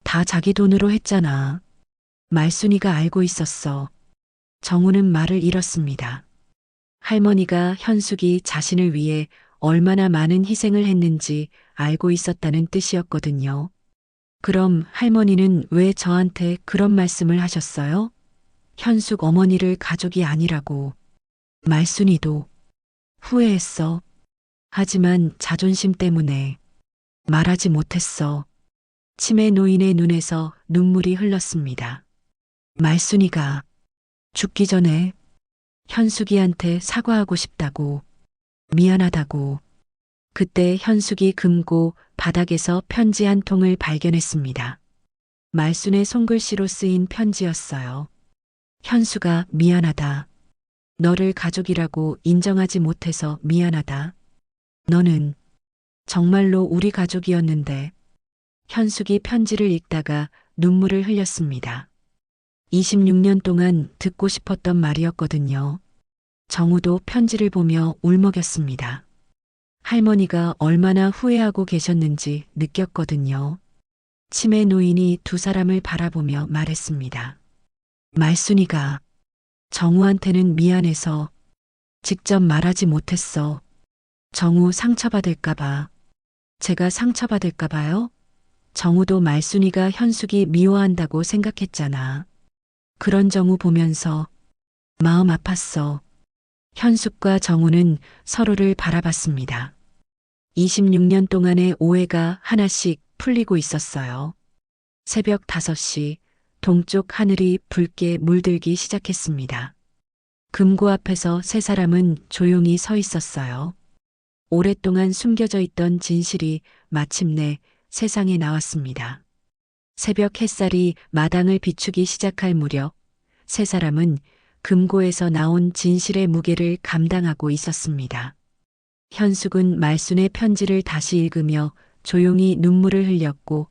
다 자기 돈으로 했잖아. 말순이가 알고 있었어. 정우는 말을 잃었습니다. 할머니가 현숙이 자신을 위해 얼마나 많은 희생을 했는지 알고 있었다는 뜻이었거든요. 그럼 할머니는 왜 저한테 그런 말씀을 하셨어요? 현숙 어머니를 가족이 아니라고. 말순이도 후회했어. 하지만 자존심 때문에 말하지 못했어. 치매 노인의 눈에서 눈물이 흘렀습니다. 말순이가 죽기 전에 현숙이한테 사과하고 싶다고, 미안하다고. 그때 현숙이 금고 바닥에서 편지 한 통을 발견했습니다. 말순의 손글씨로 쓰인 편지였어요. 현수가 미안하다. 너를 가족이라고 인정하지 못해서 미안하다. 너는 정말로 우리 가족이었는데. 현숙이 편지를 읽다가 눈물을 흘렸습니다. 26년 동안 듣고 싶었던 말이었거든요. 정우도 편지를 보며 울먹였습니다. 할머니가 얼마나 후회하고 계셨는지 느꼈거든요. 치매 노인이 두 사람을 바라보며 말했습니다. 말순이가 정우한테는 미안해서 직접 말하지 못했어. 정우 상처받을까봐. 제가 상처받을까봐요? 정우도 말순이가 현숙이 미워한다고 생각했잖아. 그런 정우 보면서 마음 아팠어. 현숙과 정우는 서로를 바라봤습니다. 26년 동안의 오해가 하나씩 풀리고 있었어요. 새벽 5시 동쪽 하늘이 붉게 물들기 시작했습니다. 금고 앞에서 세 사람은 조용히 서 있었어요. 오랫동안 숨겨져 있던 진실이 마침내 세상에 나왔습니다. 새벽 햇살이 마당을 비추기 시작할 무렵 세 사람은 금고에서 나온 진실의 무게를 감당하고 있었습니다. 현숙은 말순의 편지를 다시 읽으며 조용히 눈물을 흘렸고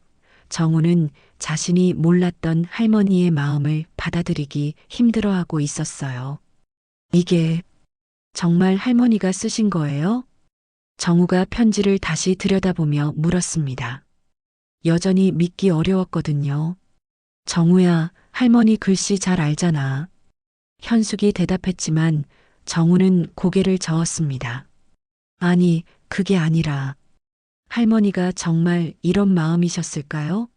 정우는 자신이 몰랐던 할머니의 마음을 받아들이기 힘들어하고 있었어요. 이게 정말 할머니가 쓰신 거예요? 정우가 편지를 다시 들여다보며 물었습니다. 여전히 믿기 어려웠거든요. 정우야, 할머니 글씨 잘 알잖아. 현숙이 대답했지만 정우는 고개를 저었습니다. 아니, 그게 아니라 할머니가 정말 이런 마음이셨을까요?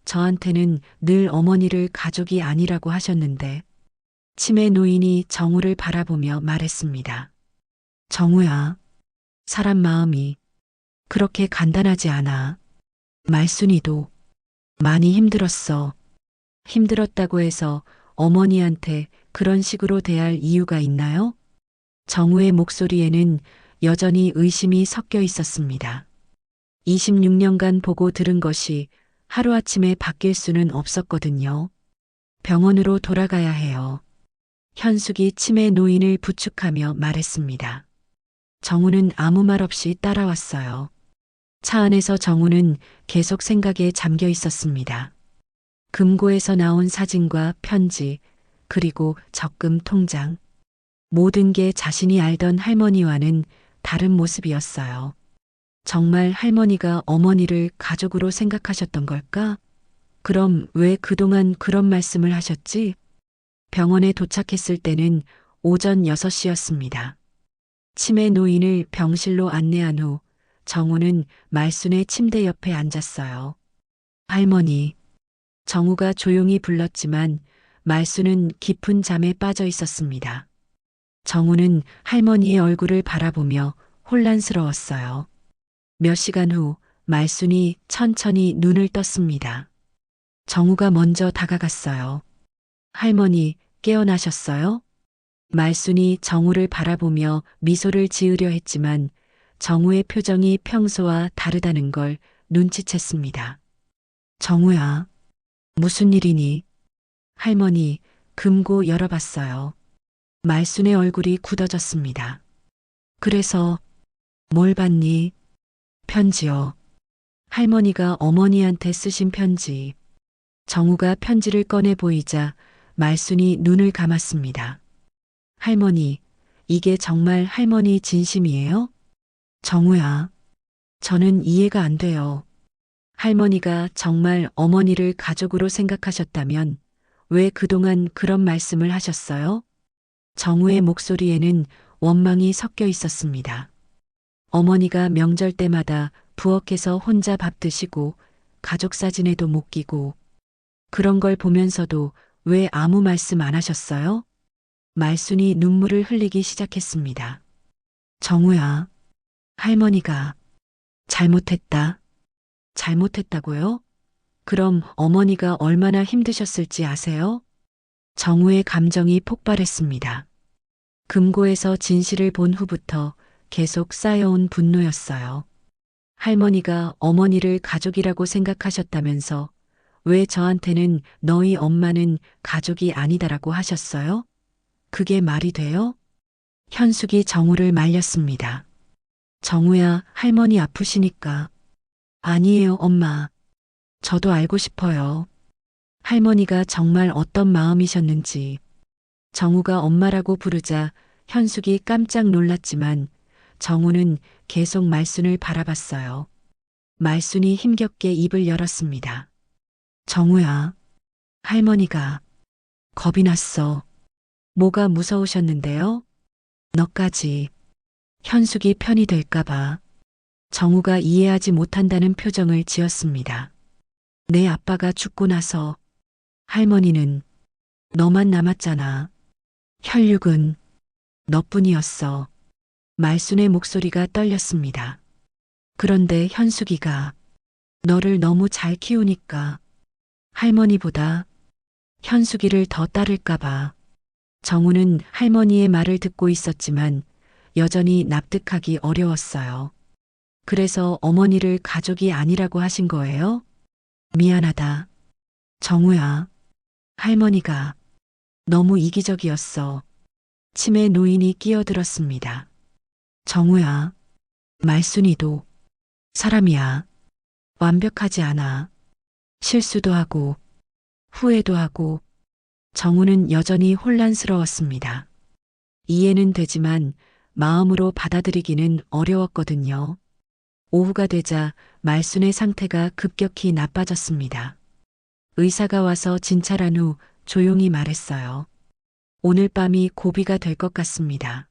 저한테는 늘 어머니를 가족이 아니라고 하셨는데. 치매 노인이 정우를 바라보며 말했습니다. 정우야, 사람 마음이 그렇게 간단하지 않아. 말순이도 많이 힘들었어. 힘들었다고 해서 어머니한테 그런 식으로 대할 이유가 있나요? 정우의 목소리에는 여전히 의심이 섞여 있었습니다. 26년간 보고 들은 것이 하루아침에 바뀔 수는 없었거든요. 병원으로 돌아가야 해요. 현숙이 치매 노인을 부축하며 말했습니다. 정우는 아무 말 없이 따라왔어요. 차 안에서 정우는 계속 생각에 잠겨 있었습니다. 금고에서 나온 사진과 편지, 그리고 적금 통장. 모든 게 자신이 알던 할머니와는 다른 모습이었어요. 정말 할머니가 어머니를 가족으로 생각하셨던 걸까? 그럼 왜 그동안 그런 말씀을 하셨지? 병원에 도착했을 때는 오전 6시였습니다. 치매 노인을 병실로 안내한 후 정우는 말순의 침대 옆에 앉았어요. 할머니. 정우가 조용히 불렀지만 말순은 깊은 잠에 빠져 있었습니다. 정우는 할머니의 얼굴을 바라보며 혼란스러웠어요. 몇 시간 후 말순이 천천히 눈을 떴습니다. 정우가 먼저 다가갔어요. 할머니, 깨어나셨어요? 말순이 정우를 바라보며 미소를 지으려 했지만 정우의 표정이 평소와 다르다는 걸 눈치챘습니다. 정우야, 무슨 일이니? 할머니, 금고 열어봤어요. 말순의 얼굴이 굳어졌습니다. 그래서 뭘 봤니? 편지요. 할머니가 어머니한테 쓰신 편지. 정우가 편지를 꺼내 보이자 말순이 눈을 감았습니다. 할머니, 이게 정말 할머니 진심이에요? 정우야, 저는 이해가 안 돼요. 할머니가 정말 어머니를 가족으로 생각하셨다면 왜 그동안 그런 말씀을 하셨어요? 정우의 목소리에는 원망이 섞여 있었습니다. 어머니가 명절 때마다 부엌에서 혼자 밥 드시고 가족 사진에도 못 끼고 그런 걸 보면서도 왜 아무 말씀 안 하셨어요? 말순이 눈물을 흘리기 시작했습니다. 정우야, 할머니가 잘못했다. 잘못했다고요? 그럼 어머니가 얼마나 힘드셨을지 아세요? 정우의 감정이 폭발했습니다. 금고에서 진실을 본 후부터 계속 쌓여온 분노였어요. 할머니가 어머니를 가족이라고 생각하셨다면서 왜 저한테는 너희 엄마는 가족이 아니다라고 하셨어요? 그게 말이 돼요? 현숙이 정우를 말렸습니다. 정우야, 할머니 아프시니까. 아니에요, 엄마. 저도 알고 싶어요. 할머니가 정말 어떤 마음이셨는지. 정우가 엄마라고 부르자 현숙이 깜짝 놀랐지만 정우는 계속 말순을 바라봤어요. 말순이 힘겹게 입을 열었습니다. 정우야, 할머니가 겁이 났어. 뭐가 무서우셨는데요? 너까지. 현숙이 편이 될까봐. 정우가 이해하지 못한다는 표정을 지었습니다. 내 아빠가 죽고 나서 할머니는 너만 남았잖아. 혈육은 너뿐이었어. 말순의 목소리가 떨렸습니다. 그런데 현숙이가 너를 너무 잘 키우니까 할머니보다 현숙이를 더 따를까봐. 정우는 할머니의 말을 듣고 있었지만 여전히 납득하기 어려웠어요. 그래서 어머니를 가족이 아니라고 하신 거예요? 미안하다. 정우야, 할머니가 너무 이기적이었어. 치매 노인이 끼어들었습니다. 정우야, 말순이도 사람이야. 완벽하지 않아. 실수도 하고 후회도 하고. 정우는 여전히 혼란스러웠습니다. 이해는 되지만 마음으로 받아들이기는 어려웠거든요. 오후가 되자 말순의 상태가 급격히 나빠졌습니다. 의사가 와서 진찰한 후 조용히 말했어요. 오늘 밤이 고비가 될 것 같습니다.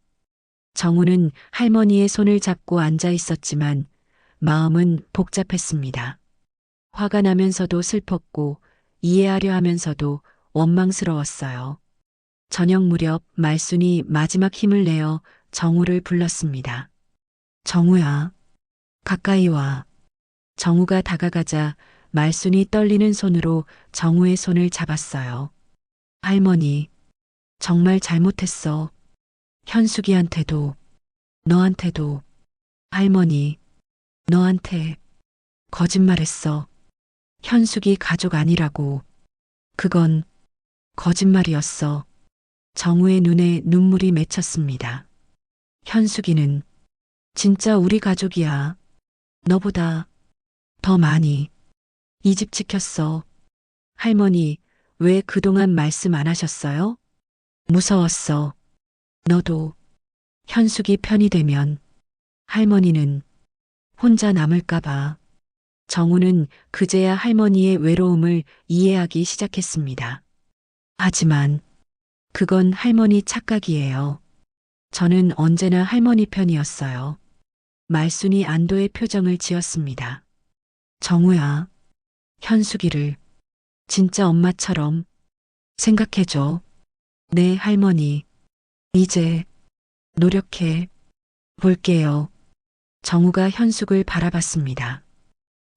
정우는 할머니의 손을 잡고 앉아 있었지만 마음은 복잡했습니다. 화가 나면서도 슬펐고 이해하려 하면서도 원망스러웠어요. 저녁 무렵 말순이 마지막 힘을 내어 정우를 불렀습니다. 정우야, 가까이 와. 정우가 다가가자 말순이 떨리는 손으로 정우의 손을 잡았어요. 할머니, 정말 잘못했어. 현숙이한테도, 너한테도. 할머니, 너한테 거짓말했어. 현숙이 가족 아니라고. 그건 거짓말이었어. 정우의 눈에 눈물이 맺혔습니다. 현숙이는 진짜 우리 가족이야. 너보다 더 많이. 이 집 지켰어. 할머니, 왜 그동안 말씀 안 하셨어요? 무서웠어. 너도 현숙이 편이 되면 할머니는 혼자 남을까봐. 정우는 그제야 할머니의 외로움을 이해하기 시작했습니다. 하지만 그건 할머니 착각이에요. 저는 언제나 할머니 편이었어요. 말순이 안도의 표정을 지었습니다. 정우야, 현숙이를 진짜 엄마처럼 생각해줘. 네, 할머니. 이제 노력해 볼게요. 정우가 현숙을 바라봤습니다.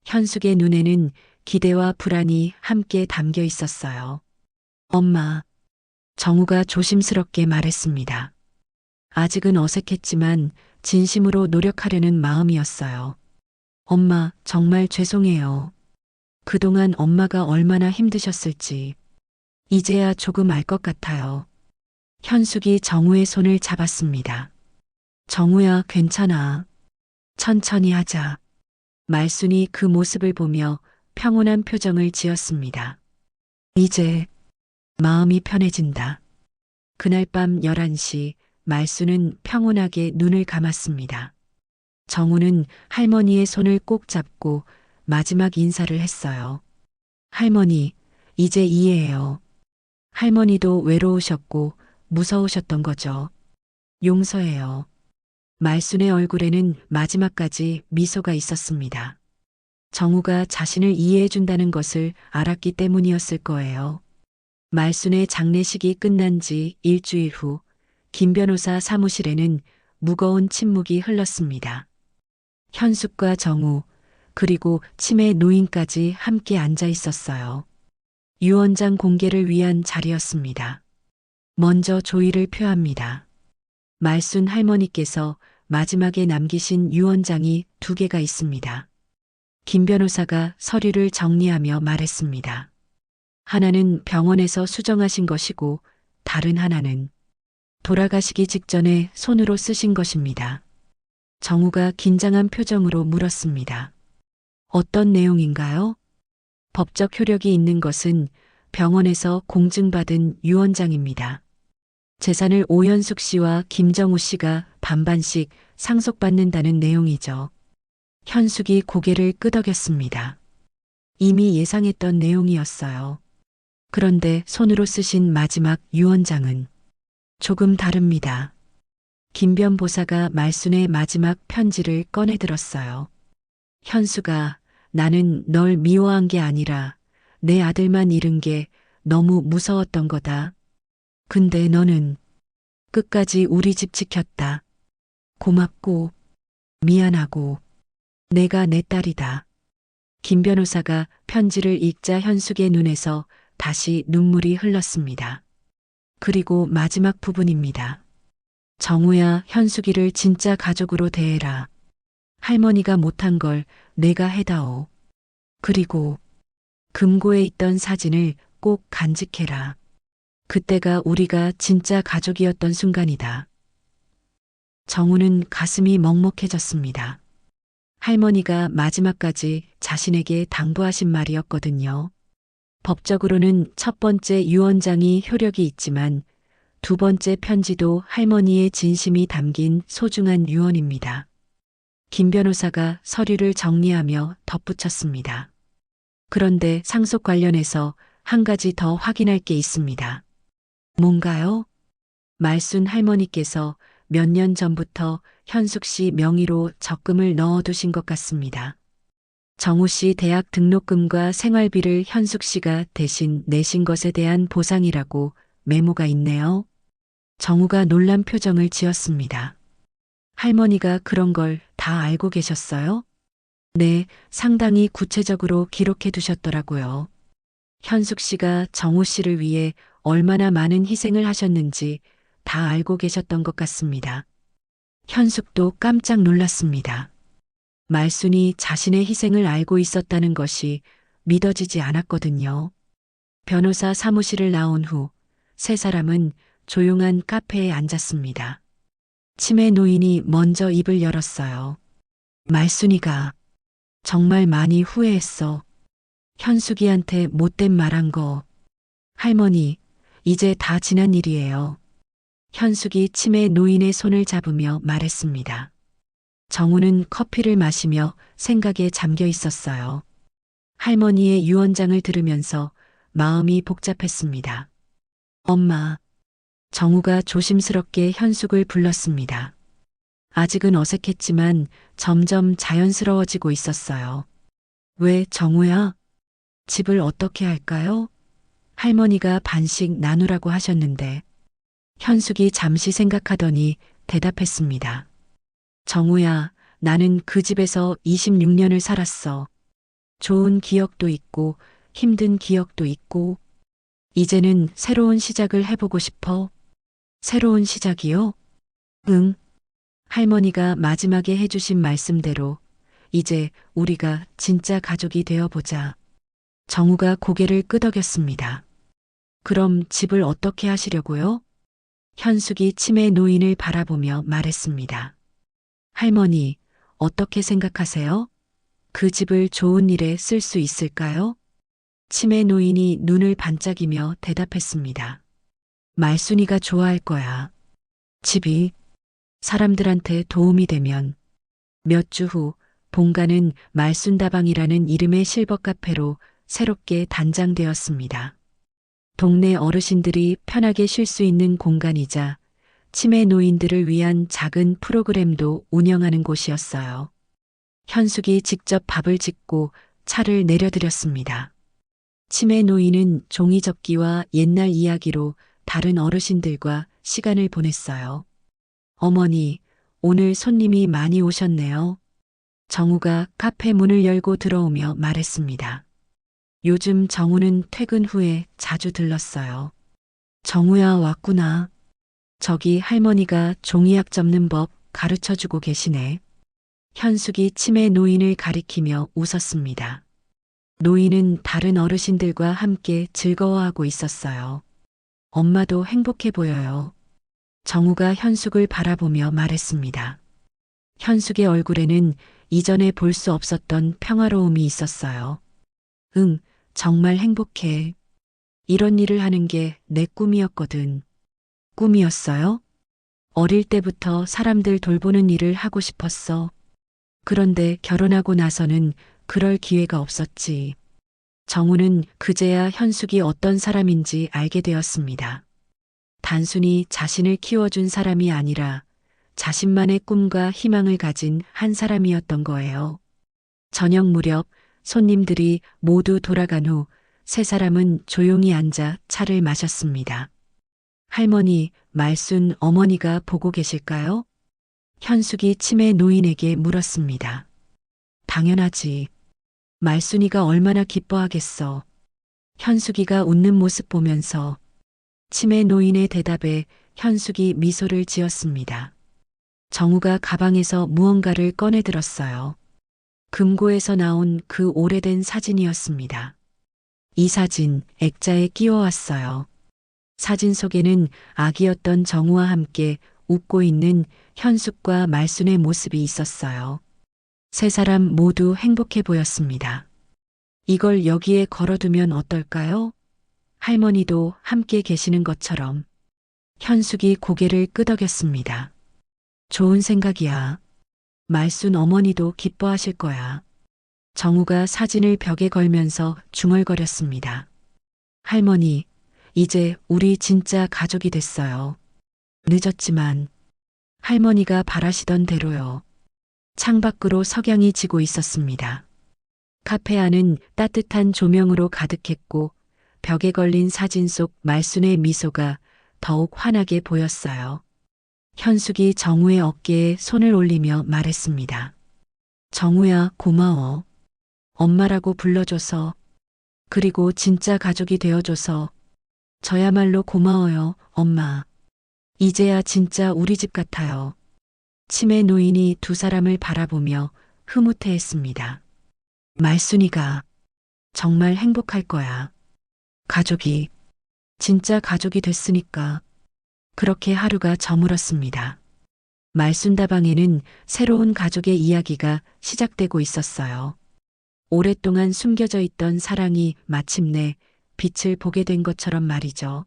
현숙의 눈에는 기대와 불안이 함께 담겨 있었어요. 엄마, 정우가 조심스럽게 말했습니다. 아직은 어색했지만 진심으로 노력하려는 마음이었어요. 엄마, 정말 죄송해요. 그동안 엄마가 얼마나 힘드셨을지 이제야 조금 알 것 같아요. 현숙이 정우의 손을 잡았습니다. 정우야, 괜찮아. 천천히 하자. 말순이 그 모습을 보며 평온한 표정을 지었습니다. 이제 마음이 편해진다. 그날 밤 11시 말순은 평온하게 눈을 감았습니다. 정우는 할머니의 손을 꼭 잡고 마지막 인사를 했어요. 할머니, 이제 이해해요. 할머니도 외로우셨고 무서우셨던 거죠. 용서해요. 말순의 얼굴에는 마지막까지 미소가 있었습니다. 정우가 자신을 이해해준다는 것을 알았기 때문이었을 거예요. 말순의 장례식이 끝난 지 일주일 후, 김 변호사 사무실에는 무거운 침묵이 흘렀습니다. 현숙과 정우, 그리고 치매 노인까지 함께 앉아 있었어요. 유언장 공개를 위한 자리였습니다. 먼저 조의를 표합니다. 말순 할머니께서 마지막에 남기신 유언장이 2개가 있습니다. 김 변호사가 서류를 정리하며 말했습니다. 하나는 병원에서 수정하신 것이고 다른 하나는 돌아가시기 직전에 손으로 쓰신 것입니다. 정우가 긴장한 표정으로 물었습니다. 어떤 내용인가요? 법적 효력이 있는 것은 병원에서 공증받은 유언장입니다. 재산을 오현숙 씨와 김정우 씨가 반반씩 상속받는다는 내용이죠. 현숙이 고개를 끄덕였습니다. 이미 예상했던 내용이었어요. 그런데 손으로 쓰신 마지막 유언장은 조금 다릅니다. 김 변보사가 말순의 마지막 편지를 꺼내들었어요. 현수가 나는 널 미워한 게 아니라 내 아들만 잃은 게 너무 무서웠던 거다. 근데 너는 끝까지 우리 집 지켰다. 고맙고 미안하고 내가 내 딸이다. 김 변호사가 편지를 읽자 현숙의 눈에서 다시 눈물이 흘렀습니다. 그리고 마지막 부분입니다. 정우야, 현숙이를 진짜 가족으로 대해라. 할머니가 못한 걸 내가 해다오. 그리고 금고에 있던 사진을 꼭 간직해라. 그때가 우리가 진짜 가족이었던 순간이다. 정우는 가슴이 먹먹해졌습니다. 할머니가 마지막까지 자신에게 당부하신 말이었거든요. 법적으로는 첫 번째 유언장이 효력이 있지만 2번째 편지도 할머니의 진심이 담긴 소중한 유언입니다. 김 변호사가 서류를 정리하며 덧붙였습니다. 그런데 상속 관련해서 한 가지 더 확인할 게 있습니다. 뭔가요? 말순 할머니께서 몇 년 전부터 현숙 씨 명의로 적금을 넣어두신 것 같습니다. 정우 씨 대학 등록금과 생활비를 현숙 씨가 대신 내신 것에 대한 보상이라고 메모가 있네요. 정우가 놀란 표정을 지었습니다. 할머니가 그런 걸 다 알고 계셨어요? 네, 상당히 구체적으로 기록해 두셨더라고요. 현숙 씨가 정우 씨를 위해 얼마나 많은 희생을 하셨는지 다 알고 계셨던 것 같습니다. 현숙도 깜짝 놀랐습니다. 말순이 자신의 희생을 알고 있었다는 것이 믿어지지 않았거든요. 변호사 사무실을 나온 후 3사람은 조용한 카페에 앉았습니다. 치매 노인이 먼저 입을 열었어요. 말순이가 정말 많이 후회했어. 현숙이한테 못된 말한 거. 할머니, 이제 다 지난 일이에요. 현숙이 치매 노인의 손을 잡으며 말했습니다. 정우는 커피를 마시며 생각에 잠겨 있었어요. 할머니의 유언장을 들으면서 마음이 복잡했습니다. 엄마. 정우가 조심스럽게 현숙을 불렀습니다. 아직은 어색했지만 점점 자연스러워지고 있었어요. 왜 정우야? 집을 어떻게 할까요? 할머니가 반씩 나누라고 하셨는데. 현숙이 잠시 생각하더니 대답했습니다. 정우야, 나는 그 집에서 26년을 살았어. 좋은 기억도 있고 힘든 기억도 있고 이제는 새로운 시작을 해보고 싶어. 새로운 시작이요? 응. 할머니가 마지막에 해주신 말씀대로 이제 우리가 진짜 가족이 되어보자. 정우가 고개를 끄덕였습니다. 그럼 집을 어떻게 하시려고요? 현숙이 치매 노인을 바라보며 말했습니다. 할머니, 어떻게 생각하세요? 그 집을 좋은 일에 쓸 수 있을까요? 치매 노인이 눈을 반짝이며 대답했습니다. 말순이가 좋아할 거야. 집이 사람들한테 도움이 되면. 몇 주 후 본가는 말순다방이라는 이름의 실버 카페로 새롭게 단장되었습니다. 동네 어르신들이 편하게 쉴 수 있는 공간이자 치매 노인들을 위한 작은 프로그램도 운영하는 곳이었어요. 현숙이 직접 밥을 짓고 차를 내려드렸습니다. 치매 노인은 종이접기와 옛날 이야기로 다른 어르신들과 시간을 보냈어요. 어머니, 오늘 손님이 많이 오셨네요. 정우가 카페 문을 열고 들어오며 말했습니다. 요즘 정우는 퇴근 후에 자주 들렀어요. 정우야 왔구나. 저기 할머니가 종이약 접는 법 가르쳐주고 계시네. 현숙이 치매 노인을 가리키며 웃었습니다. 노인은 다른 어르신들과 함께 즐거워하고 있었어요. 엄마도 행복해 보여요. 정우가 현숙을 바라보며 말했습니다. 현숙의 얼굴에는 이전에 볼 수 없었던 평화로움이 있었어요. 응, 정말 행복해. 이런 일을 하는 게 내 꿈이었거든. 꿈이었어요? 어릴 때부터 사람들 돌보는 일을 하고 싶었어. 그런데 결혼하고 나서는 그럴 기회가 없었지. 정우는 그제야 현숙이 어떤 사람인지 알게 되었습니다. 단순히 자신을 키워준 사람이 아니라 자신만의 꿈과 희망을 가진 한 사람이었던 거예요. 저녁 무렵 손님들이 모두 돌아간 후 세 사람은 조용히 앉아 차를 마셨습니다. 할머니, 말순 어머니가 보고 계실까요? 현숙이 치매 노인에게 물었습니다. 당연하지. 말순이가 얼마나 기뻐하겠어. 현숙이가 웃는 모습 보면서 치매 노인의 대답에 현숙이 미소를 지었습니다. 정우가 가방에서 무언가를 꺼내 들었어요. 금고에서 나온 그 오래된 사진이었습니다. 이 사진 액자에 끼워왔어요. 사진 속에는 아기였던 정우와 함께 웃고 있는 현숙과 말순의 모습이 있었어요. 세 사람 모두 행복해 보였습니다. 이걸 여기에 걸어두면 어떨까요? 할머니도 함께 계시는 것처럼. 현숙이 고개를 끄덕였습니다. 좋은 생각이야. 말순 어머니도 기뻐하실 거야. 정우가 사진을 벽에 걸면서 중얼거렸습니다. 할머니, 이제 우리 진짜 가족이 됐어요. 늦었지만 할머니가 바라시던 대로요. 창밖으로 석양이 지고 있었습니다. 카페 안은 따뜻한 조명으로 가득했고 벽에 걸린 사진 속 말순의 미소가 더욱 환하게 보였어요. 현숙이 정우의 어깨에 손을 올리며 말했습니다. 정우야, 고마워. 엄마라고 불러줘서, 그리고 진짜 가족이 되어줘서, 저야말로 고마워요, 엄마. 이제야 진짜 우리 집 같아요. 치매 노인이 두 사람을 바라보며 흐뭇해했습니다. 말순이가 정말 행복할 거야. 가족이, 진짜 가족이 됐으니까. 그렇게 하루가 저물었습니다. 말순다방에는 새로운 가족의 이야기가 시작되고 있었어요. 오랫동안 숨겨져 있던 사랑이 마침내 빛을 보게 된 것처럼 말이죠.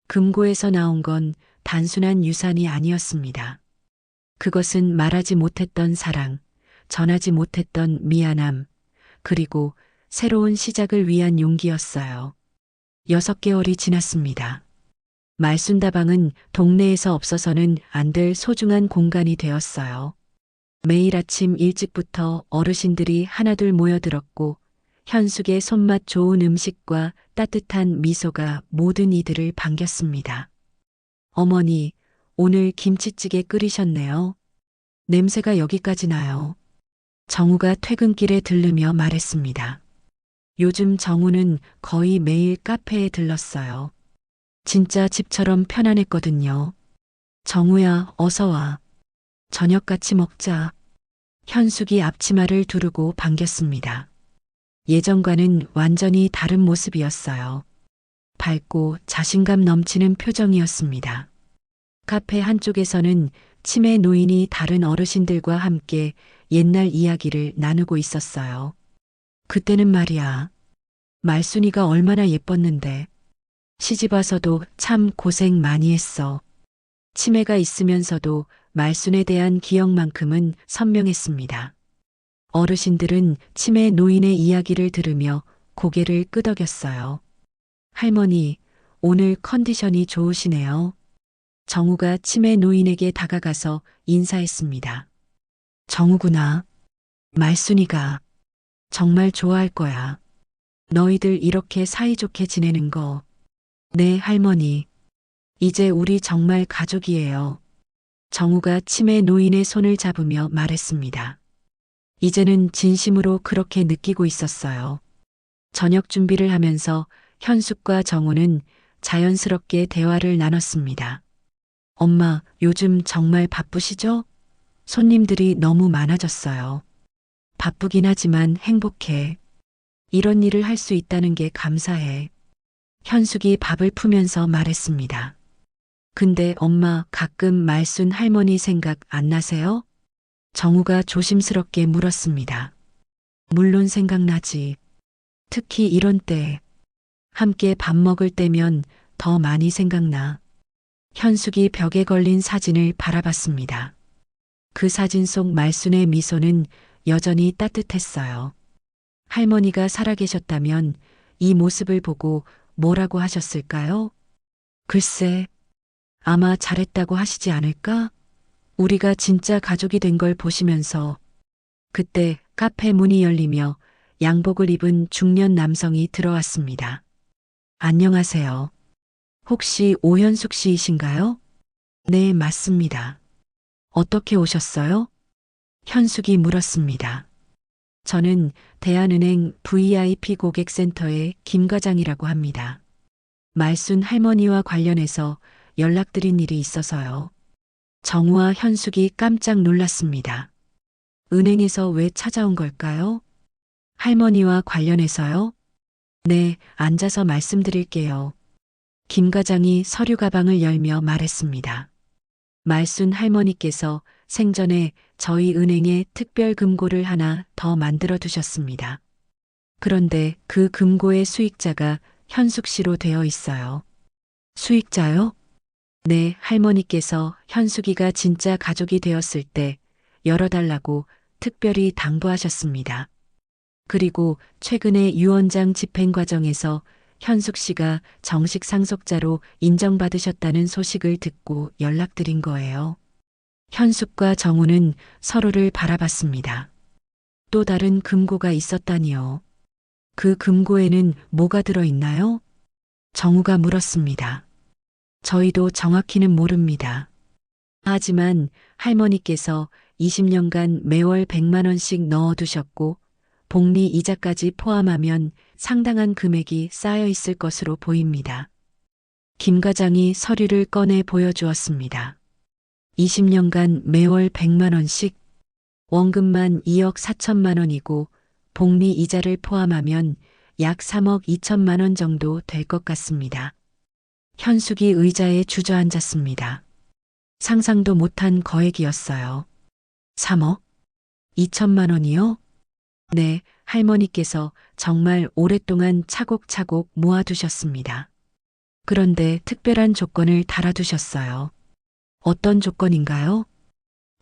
금고에서 나온 건 단순한 유산이 아니었습니다. 그것은 말하지 못했던 사랑, 전하지 못했던 미안함, 그리고 새로운 시작을 위한 용기였어요. 6개월이 지났습니다. 말순다방은 동네에서 없어서는 안 될 소중한 공간이 되었어요. 매일 아침 일찍부터 어르신들이 하나둘 모여들었고 현숙의 손맛 좋은 음식과 따뜻한 미소가 모든 이들을 반겼습니다. 어머니, 오늘 김치찌개 끓이셨네요. 냄새가 여기까지 나요. 정우가 퇴근길에 들르며 말했습니다. 요즘 정우는 거의 매일 카페에 들렀어요. 진짜 집처럼 편안했거든요. 정우야, 어서 와. 저녁 같이 먹자. 현숙이 앞치마를 두르고 반겼습니다. 예전과는 완전히 다른 모습이었어요. 밝고 자신감 넘치는 표정이었습니다. 카페 한쪽에서는 치매 노인이 다른 어르신들과 함께 옛날 이야기를 나누고 있었어요. 그때는 말이야. 말순이가 얼마나 예뻤는데. 시집 와서도 참 고생 많이 했어. 치매가 있으면서도 말순에 대한 기억만큼은 선명했습니다. 어르신들은 치매 노인의 이야기를 들으며 고개를 끄덕였어요. 할머니, 오늘 컨디션이 좋으시네요. 정우가 치매 노인에게 다가가서 인사했습니다. 정우구나. 말순이가 정말 좋아할 거야. 너희들 이렇게 사이좋게 지내는 거. 네, 할머니. 이제 우리 정말 가족이에요. 정우가 치매 노인의 손을 잡으며 말했습니다. 이제는 진심으로 그렇게 느끼고 있었어요. 저녁 준비를 하면서 현숙과 정우는 자연스럽게 대화를 나눴습니다. 엄마, 요즘 정말 바쁘시죠? 손님들이 너무 많아졌어요. 바쁘긴 하지만 행복해. 이런 일을 할 수 있다는 게 감사해. 현숙이 밥을 푸면서 말했습니다. 근데 엄마, 가끔 말순 할머니 생각 안 나세요? 정우가 조심스럽게 물었습니다. 물론 생각나지. 특히 이런 때, 함께 밥 먹을 때면 더 많이 생각나. 현숙이 벽에 걸린 사진을 바라봤습니다. 그 사진 속 말순의 미소는 여전히 따뜻했어요. 할머니가 살아계셨다면 이 모습을 보고 뭐라고 하셨을까요? 글쎄, 아마 잘했다고 하시지 않을까? 우리가 진짜 가족이 된 걸 보시면서. 그때 카페 문이 열리며 양복을 입은 중년 남성이 들어왔습니다. 안녕하세요. 혹시 오현숙 씨이신가요? 네, 맞습니다. 어떻게 오셨어요? 현숙이 물었습니다. 저는 대한은행 VIP 고객센터의 김 과장이라고 합니다. 말순 할머니와 관련해서 연락드린 일이 있어서요. 정우와 현숙이 깜짝 놀랐습니다. 은행에서 왜 찾아온 걸까요? 할머니와 관련해서요? 네, 앉아서 말씀드릴게요. 김 과장이 서류 가방을 열며 말했습니다. 말순 할머니께서 생전에 저희 은행에 특별 금고를 하나 더 만들어 두셨습니다. 그런데 그 금고의 수익자가 현숙 씨로 되어 있어요. 수익자요? 네, 할머니께서 현숙이가 진짜 가족이 되었을 때 열어달라고 특별히 당부하셨습니다. 그리고 최근에 유언장 집행 과정에서 현숙 씨가 정식 상속자로 인정받으셨다는 소식을 듣고 연락드린 거예요. 현숙과 정우는 서로를 바라봤습니다. 또 다른 금고가 있었다니요. 그 금고에는 뭐가 들어있나요? 정우가 물었습니다. 저희도 정확히는 모릅니다. 하지만 할머니께서 20년간 매월 100만 원씩 넣어두셨고 복리 이자까지 포함하면 상당한 금액이 쌓여 있을 것으로 보입니다. 김 과장이 서류를 꺼내 보여주었습니다. 20년간 매월 100만 원씩, 원금만 2억 4천만 원이고 복리 이자를 포함하면 약 3억 2천만 원 정도 될 것 같습니다. 현숙이 의자에 주저앉았습니다. 상상도 못한 거액이었어요. 3억? 2천만 원이요? 네, 할머니께서 정말 오랫동안 차곡차곡 모아두셨습니다. 그런데 특별한 조건을 달아두셨어요. 어떤 조건인가요?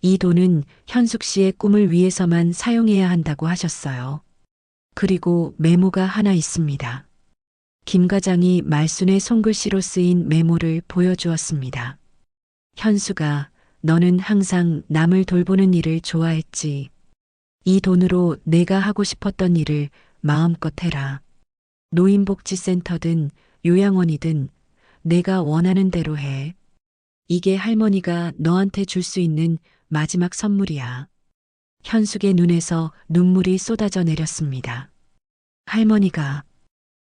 이 돈은 현숙 씨의 꿈을 위해서만 사용해야 한다고 하셨어요. 그리고 메모가 하나 있습니다. 김 과장이 말순의 손글씨로 쓰인 메모를 보여주었습니다. 현수가, 너는 항상 남을 돌보는 일을 좋아했지. 이 돈으로 내가 하고 싶었던 일을 마음껏 해라. 노인복지센터든 요양원이든 내가 원하는 대로 해. 이게 할머니가 너한테 줄 수 있는 마지막 선물이야. 현숙의 눈에서 눈물이 쏟아져 내렸습니다. 할머니가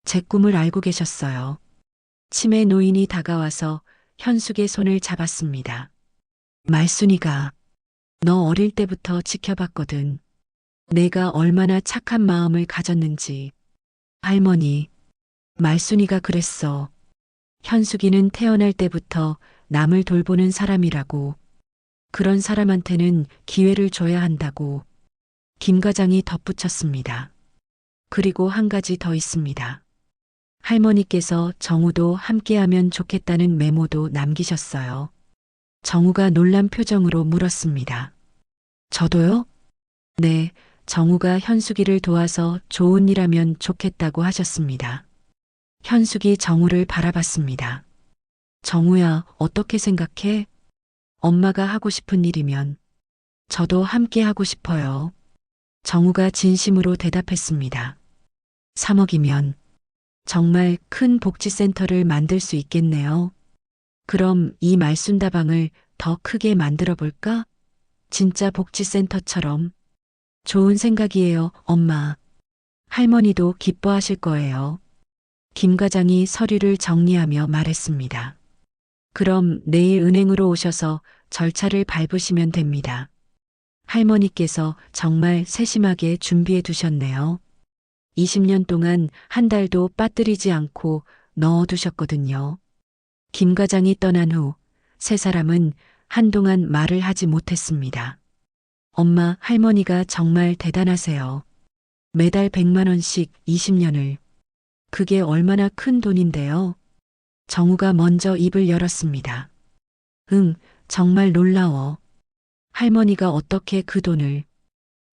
제 꿈을 알고 계셨어요. 치매 노인이 다가와서 현숙의 손을 잡았습니다. 말순이가 너 어릴 때부터 지켜봤거든. 내가 얼마나 착한 마음을 가졌는지. 할머니, 말순이가 그랬어. 현숙이는 태어날 때부터 남을 돌보는 사람이라고. 그런 사람한테는 기회를 줘야 한다고 김 과장이 덧붙였습니다. 그리고 한 가지 더 있습니다. 할머니께서 정우도 함께하면 좋겠다는 메모도 남기셨어요. 정우가 놀란 표정으로 물었습니다. 저도요? 네, 정우가 현숙이를 도와서 좋은 일 하면 좋겠다고 하셨습니다. 현숙이 정우를 바라봤습니다. 정우야, 어떻게 생각해? 엄마가 하고 싶은 일이면 저도 함께 하고 싶어요. 정우가 진심으로 대답했습니다. 3억이면 정말 큰 복지센터를 만들 수 있겠네요. 그럼 이 말순다방을 더 크게 만들어 볼까? 진짜 복지센터처럼. 좋은 생각이에요, 엄마. 할머니도 기뻐하실 거예요. 김 과장이 서류를 정리하며 말했습니다. 그럼 내일 은행으로 오셔서 절차를 밟으시면 됩니다. 할머니께서 정말 세심하게 준비해 두셨네요. 20년 동안 한 달도 빠뜨리지 않고 넣어 두셨거든요. 김 과장이 떠난 후 세 사람은 한동안 말을 하지 못했습니다. 엄마, 할머니가 정말 대단하세요. 매달 100만 원씩 20년을. 그게 얼마나 큰 돈인데요. 정우가 먼저 입을 열었습니다. 응, 정말 놀라워. 할머니가 어떻게 그 돈을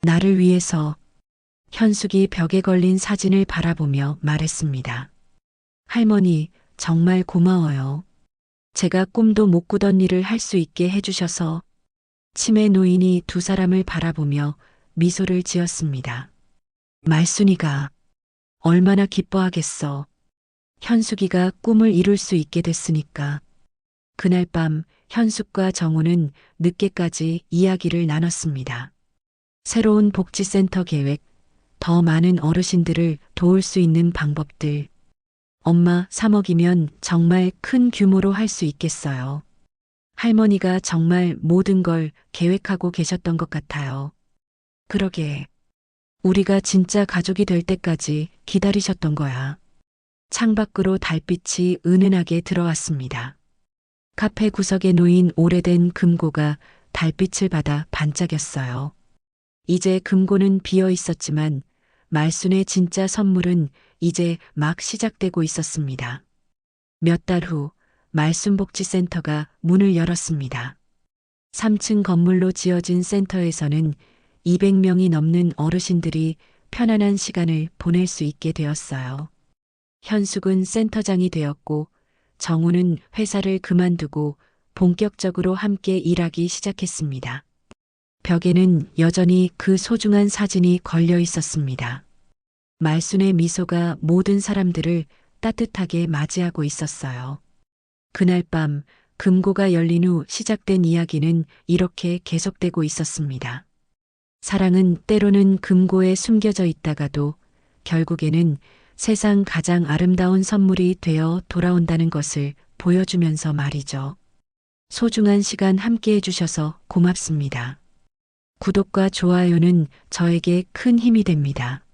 나를 위해서. 현숙이 벽에 걸린 사진을 바라보며 말했습니다. 할머니, 정말 고마워요. 제가 꿈도 못 꾸던 일을 할 수 있게 해주셔서. 치매 노인이 두 사람을 바라보며 미소를 지었습니다. 말순이가 얼마나 기뻐하겠어. 현숙이가 꿈을 이룰 수 있게 됐으니까. 그날 밤 현숙과 정우는 늦게까지 이야기를 나눴습니다. 새로운 복지센터 계획, 더 많은 어르신들을 도울 수 있는 방법들. 엄마, 3억이면 정말 큰 규모로 할 수 있겠어요. 할머니가 정말 모든 걸 계획하고 계셨던 것 같아요. 그러게. 우리가 진짜 가족이 될 때까지 기다리셨던 거야. 창밖으로 달빛이 은은하게 들어왔습니다. 카페 구석에 놓인 오래된 금고가 달빛을 받아 반짝였어요. 이제 금고는 비어 있었지만 말순의 진짜 선물은 이제 막 시작되고 있었습니다. 몇 달 후 말순복지센터가 문을 열었습니다. 3층 건물로 지어진 센터에서는 200명이 넘는 어르신들이 편안한 시간을 보낼 수 있게 되었어요. 현숙은 센터장이 되었고 정우는 회사를 그만두고 본격적으로 함께 일하기 시작했습니다. 벽에는 여전히 그 소중한 사진이 걸려 있었습니다. 말순의 미소가 모든 사람들을 따뜻하게 맞이하고 있었어요. 그날 밤 금고가 열린 후 시작된 이야기는 이렇게 계속되고 있었습니다. 사랑은 때로는 금고에 숨겨져 있다가도 결국에는 세상 가장 아름다운 선물이 되어 돌아온다는 것을 보여주면서 말이죠. 소중한 시간 함께 해주셔서 고맙습니다. 구독과 좋아요는 저에게 큰 힘이 됩니다.